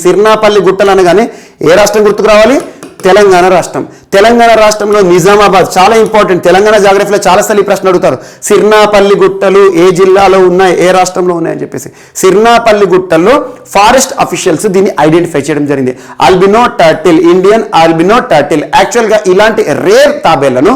సిర్నాపల్లి గుట్టలు అనగానే ఏ రాష్ట్రం గుర్తుకు రావాలి? తెలంగాణ రాష్ట్రం. తెలంగాణ రాష్ట్రంలో నిజామాబాద్ చాలా ఇంపార్టెంట్. తెలంగాణ జాగ్రఫీలో చాలాసార్లు ఈ ప్రశ్న అడుగుతారు. సిర్నాపల్లి గుట్టలు ఏ జిల్లాలో ఉన్నాయి, ఏ రాష్ట్రంలో ఉన్నాయని చెప్పేసి. సిర్నాపల్లి గుట్టల్లో ఫారెస్ట్ అఫీషియల్స్ దీన్ని ఐడెంటిఫై చేయడం జరిగింది. Albino turtle, Indian albino turtle. యాక్చువల్గా ఇలాంటి రేర్ తాబేళ్లను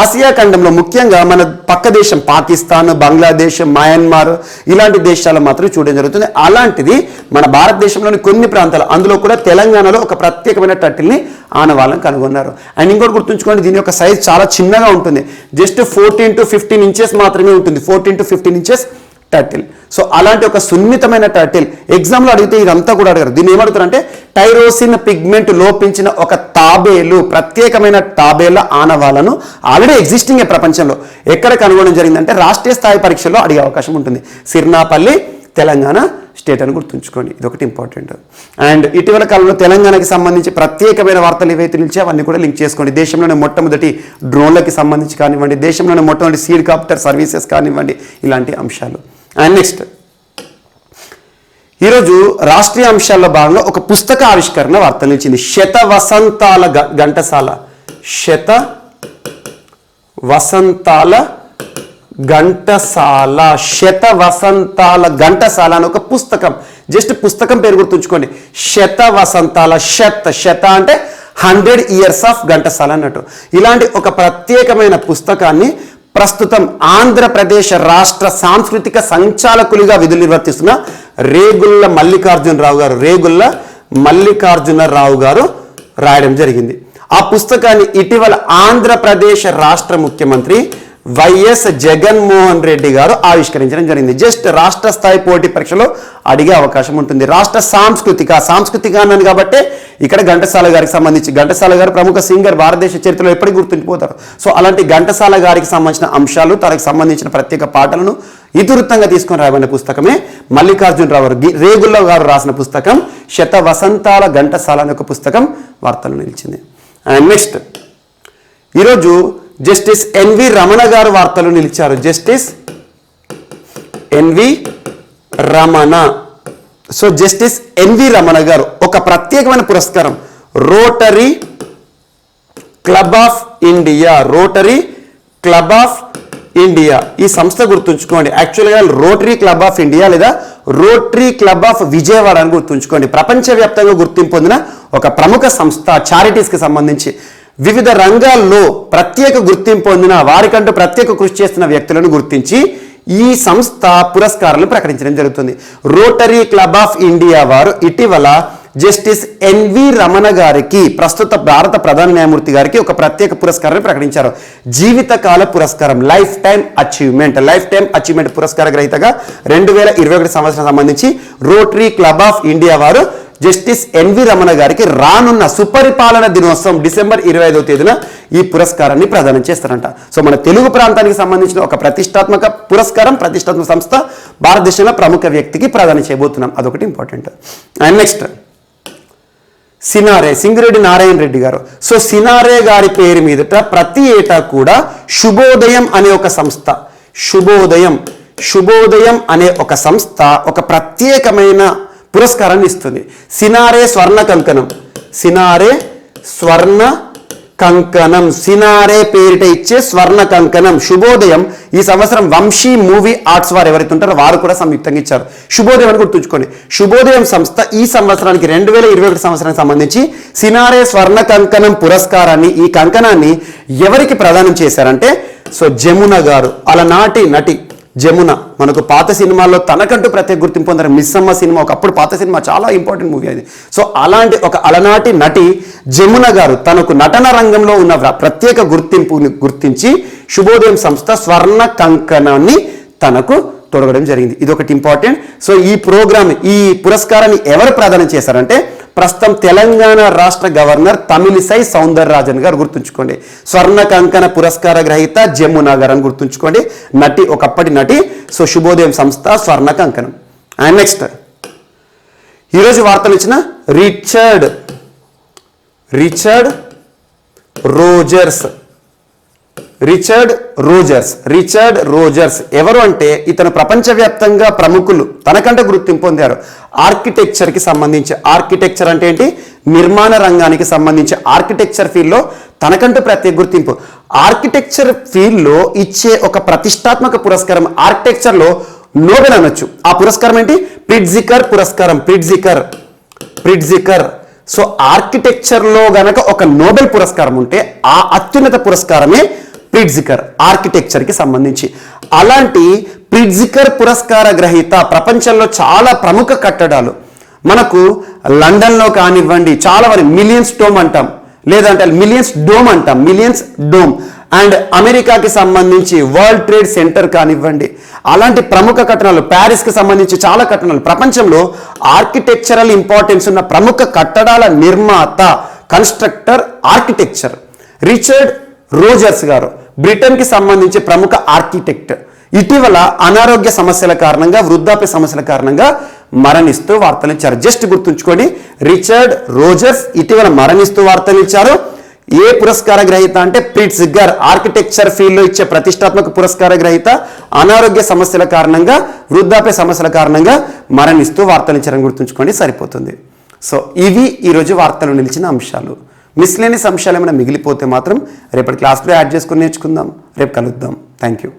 ఆసియా ఖండంలో ముఖ్యంగా మన పక్క దేశం పాకిస్తాన్, బంగ్లాదేశ్, మయన్మార్ ఇలాంటి దేశాల్లో మాత్రం చూడడం జరుగుతుంది. అలాంటిది మన భారతదేశంలోని కొన్ని ప్రాంతాలు, అందులో కూడా తెలంగాణలో ఒక ప్రత్యేకమైన టర్టిల్ని ఆనవాళ్ళం కనుగొన్నారు. అండ్ ఇంకోటి గుర్తుంచుకోండి, దీని యొక్క సైజ్ చాలా చిన్నగా ఉంటుంది. జస్ట్ 14 to 15 ఇంచెస్ మాత్రమే ఉంటుంది. 14 to 15 ఇంచెస్ టర్టిల్. సో అలాంటి ఒక సున్నితమైన టర్టిల్ ఎగ్జామ్లో అడిగితే ఇదంతా కూడా అడగారు. దీన్ని ఏమడుగుతారంటే టైరోసిన్ పిగ్మెంట్ లోపించిన ఒక తాబేలు, ప్రత్యేకమైన తాబేళ్ల ఆనవాళ్ళను ఆల్రెడీ ఎగ్జిస్టింగ్ ప్రపంచంలో ఎక్కడ కనుగొనడం జరిగిందంటే రాష్ట్రీయ స్థాయి పరీక్షల్లో అడిగే అవకాశం ఉంటుంది. సిర్నాపల్లి తెలంగాణ స్టేట్ అని గుర్తుంచుకోండి, ఇదొకటి ఇంపార్టెంట్. అండ్ ఇటీవల కాలంలో తెలంగాణకి సంబంధించి ప్రత్యేకమైన వార్తలు ఏవైతే నిలిచి అవన్నీ కూడా లింక్ చేసుకోండి. దేశంలోనే మొట్టమొదటి డ్రోన్లకి సంబంధించి కానివ్వండి, దేశంలోనే మొట్టమొదటి సీడ్ కాప్టర్ సర్వీసెస్ కానివ్వండి, ఇలాంటి అంశాలు. అండ్ నెక్స్ట్ ఈరోజు రాష్ట్రీయ అంశాల్లో భాగంగా ఒక పుస్తక ఆవిష్కరణ వార్తలు నిలిచింది. శత వసంతాల ఘంటసాల అని ఒక పుస్తకం. జస్ట్ పుస్తకం పేరు గుర్తుంచుకోండి. శత వసంతాల, శత అంటే 100 years ఆఫ్ ఘంటసాల అన్నట్టు. ఇలాంటి ఒక ప్రత్యేకమైన పుస్తకాన్ని ప్రస్తుతం ఆంధ్రప్రదేశ్ రాష్ట్ర సాంస్కృతిక సంచాలకులుగా విధులు నిర్వర్తిస్తున్న రేగుళ్ళ మల్లికార్జునరావు గారు రాయడం జరిగింది. ఆ పుస్తకాన్ని ఇటీవల ఆంధ్రప్రదేశ్ రాష్ట్ర ముఖ్యమంత్రి వైఎస్ జగన్మోహన్ రెడ్డి గారు ఆవిష్కరించడం జరిగింది. జస్ట్ రాష్ట్ర స్థాయి పోటీ పరీక్షలో అడిగే అవకాశం ఉంటుంది. రాష్ట్ర సాంస్కృతిక అన్నాను కాబట్టి ఇక్కడ ఘంటసాల గారికి సంబంధించి, ఘంటసాల గారు ప్రముఖ సింగర్, భారతదేశ చరిత్రలో ఎప్పటికీ గుర్తుండిపోతారు. సో అలాంటి ఘంటసాల గారికి సంబంధించిన అంశాలు, తనకు సంబంధించిన ప్రత్యేక పాటలను ఇతివృత్తంగా తీసుకొని రాయబడిన పుస్తకమే మల్లికార్జునరావు రేగుళ్ళ గారు రాసిన పుస్తకం శత వసంతాల ఘంటసాల అనే ఒక పుస్తకం వార్తలు నిలిచింది. అండ్ నెక్స్ట్ ఈరోజు జస్టిస్ ఎన్వి రమణ గారు వార్తలు నిలిచారు. Justice N V Ramana. So justice N V Ramana garu ఒక ప్రత్యేకమైన పురస్కారం రోటరీ క్లబ్ ఆఫ్ ఇండియా ఈ సంస్థ గుర్తుంచుకోండి. యాక్చువల్గా రోటరీ క్లబ్ ఆఫ్ ఇండియా లేదా రోటరీ క్లబ్ ఆఫ్ విజయవాడ అని గుర్తుంచుకోండి. ప్రపంచవ్యాప్తంగా గుర్తింపు పొందిన ఒక ప్రముఖ సంస్థ, చారిటీస్కి సంబంధించి వివిధ రంగాల్లో ప్రత్యేక గుర్తింపు పొందిన వారికంటూ ప్రత్యేక కృషి చేస్తున్న వ్యక్తులను గుర్తించి ఈ సంస్థ పురస్కారాలను ప్రకటించడం జరుగుతుంది. రోటరీ క్లబ్ ఆఫ్ ఇండియా వారు ఇటీవల జస్టిస్ ఎన్వి రమణ గారికి, ప్రస్తుత భారత ప్రధాన న్యాయమూర్తి గారికి ఒక ప్రత్యేక పురస్కారాన్ని ప్రకటించారు. జీవితకాల పురస్కారం, లైఫ్ టైం అచీవ్మెంట్ పురస్కార గ్రహీతగా 2021 సంవత్సరం సంబంధించి రోటరీ క్లబ్ ఆఫ్ ఇండియా వారు జస్టిస్ ఎన్వి రమణ గారికి రానున్న సుపరిపాలన దినోత్సవం డిసెంబర్ 25వ తేదీన ఈ పురస్కారాన్ని ప్రదానం చేస్తారంట. సో మన తెలుగు ప్రాంతానికి సంబంధించిన ఒక ప్రతిష్టాత్మక పురస్కారం, ప్రతిష్టాత్మక సంస్థ భారతదేశంలో ప్రముఖ వ్యక్తికి ప్రదానం చేయబోతున్నాం. అదొకటి important. And next Singireddy Narayana Reddy గారు. సో సినారే గారి పేరు మీదట ప్రతి ఏటా కూడా శుభోదయం అనే ఒక సంస్థ, శుభోదయం అనే ఒక సంస్థ ఒక ప్రత్యేకమైన పురస్కారాన్ని ఇస్తుంది. సినారే స్వర్ణ కంకణం, సినారే పేరిట ఇచ్చే స్వర్ణ కంకణం శుభోదయం ఈ సంవత్సరం వంశీ మూవీ ఆర్ట్స్ వారు ఎవరైతే ఉంటారో వారు కూడా సంయుక్తంగా ఇచ్చారు. శుభోదయం అని గుర్తుంచుకోండి. శుభోదయం సంస్థ ఈ సంవత్సరానికి 2021 సంవత్సరానికి సంబంధించి సినారే స్వర్ణ కంకణం పురస్కారాన్ని, ఈ కంకణాన్ని ఎవరికి ప్రదానం చేశారంటే సో జమున గారు, అలనాటి నటి జమున. మనకు పాత సినిమాల్లో తనకంటూ ప్రత్యేక గుర్తింపు పొందారు. మిస్సమ్మ సినిమా ఒకప్పుడు పాత సినిమా, చాలా ఇంపార్టెంట్ మూవీ అది. సో అలాంటి ఒక అలనాటి నటి జమున గారు తనకు నటన రంగంలో ఉన్న ప్రత్యేక గుర్తింపుని గుర్తించి శుభోదయం సంస్థ స్వర్ణ కంకణాన్ని తనకు తొడగడం జరిగింది. ఇది ఒకటి ఇంపార్టెంట్. సో ఈ పురస్కారాన్ని ఎవరు ప్రదానం చేశారంటే ప్రస్తుతం తెలంగాణ రాష్ట్ర గవర్నర్ తమిళిసై సౌందరరాజన్ గారు. గుర్తుంచుకోండి. స్వర్ణ కంకణ పురస్కార గ్రహీత జమున గారు అని గుర్తుంచుకోండి. నటి, ఒకప్పటి నటి. సో శుభోదయం సంస్థ స్వర్ణ కంకణం. అండ్ నెక్స్ట్ ఈరోజు వార్తలు ఇచ్చిన రిచర్డ్ రోజర్స్ ఎవరు అంటే ఇతను ప్రపంచవ్యాప్తంగా ప్రముఖులు తనకంటే గుర్తింపు పొందారు. ఆర్కిటెక్చర్కి సంబంధించి, ఆర్కిటెక్చర్ అంటే ఏంటి, నిర్మాణ రంగానికి సంబంధించి ఆర్కిటెక్చర్ ఫీల్డ్లో తనకంటూ ప్రత్యేక గుర్తింపు. ఆర్కిటెక్చర్ ఫీల్డ్లో ఇచ్చే ఒక ప్రతిష్టాత్మక పురస్కారం, ఆర్కిటెక్చర్లో నోబెల్ అనొచ్చు. ఆ పురస్కారం ఏంటి, ప్రిట్జికర్ పురస్కారం. ప్రిట్జికర్. సో ఆర్కిటెక్చర్లో గనక ఒక నోబెల్ పురస్కారం ఉంటే ఆ అత్యున్నత పురస్కారమే ప్రిట్జికర్, ఆర్కిటెక్చర్కి సంబంధించి. అలాంటి ప్రిట్జికర్ పురస్కార గ్రహీత ప్రపంచంలో చాలా ప్రముఖ కట్టడాలు మనకు లండన్లో కానివ్వండి, చాలా వరకు మిలియన్స్ డోమ్ అంటాం, లేదంటే మిలియన్స్ డోమ్ అండ్ అమెరికాకి సంబంధించి వరల్డ్ ట్రేడ్ సెంటర్ కానివ్వండి, అలాంటి ప్రముఖ కట్టడాలు, ప్యారిస్కి సంబంధించి చాలా కట్టడాలు, ప్రపంచంలో ఆర్కిటెక్చరల్ ఇంపార్టెన్స్ ఉన్న ప్రముఖ కట్టడాల నిర్మాత, కన్స్ట్రక్టర్, ఆర్కిటెక్చర్ రిచర్డ్ రోజర్స్ గారు బ్రిటన్కి సంబంధించి ప్రముఖ ఆర్కిటెక్ట్. ఇటీవల అనారోగ్య సమస్యల కారణంగా, వృద్ధాప్య సమస్యల కారణంగా మరణిస్తూ వార్తలు ఇచ్చారు. జస్ట్ గుర్తుంచుకోండి, రిచర్డ్ రోజర్స్ ఇటీవల మరణిస్తూ వార్తలు ఇచ్చారు. ఏ పురస్కార గ్రహీత అంటే ప్రిట్జికర్, ఆర్కిటెక్చర్ ఫీల్డ్లో ఇచ్చే ప్రతిష్టాత్మక పురస్కార గ్రహీత ఆనారోగ్య సమస్యల కారణంగా, వృద్ధాప్య సమస్యల కారణంగా మరణిస్తూ వార్తలు ఇచ్చారని గుర్తుంచుకోండి, సరిపోతుంది. సో ఇవి ఈరోజు వార్తలు నిలిచిన అంశాలు. మిస్లేనియస్ అంశాలు ఏమైనా మిగిలిపోతే మాత్రం రేపటి క్లాస్లో యాడ్ చేసుకుని నేర్చుకుందాం. రేపు కలుద్దాం. Thank you.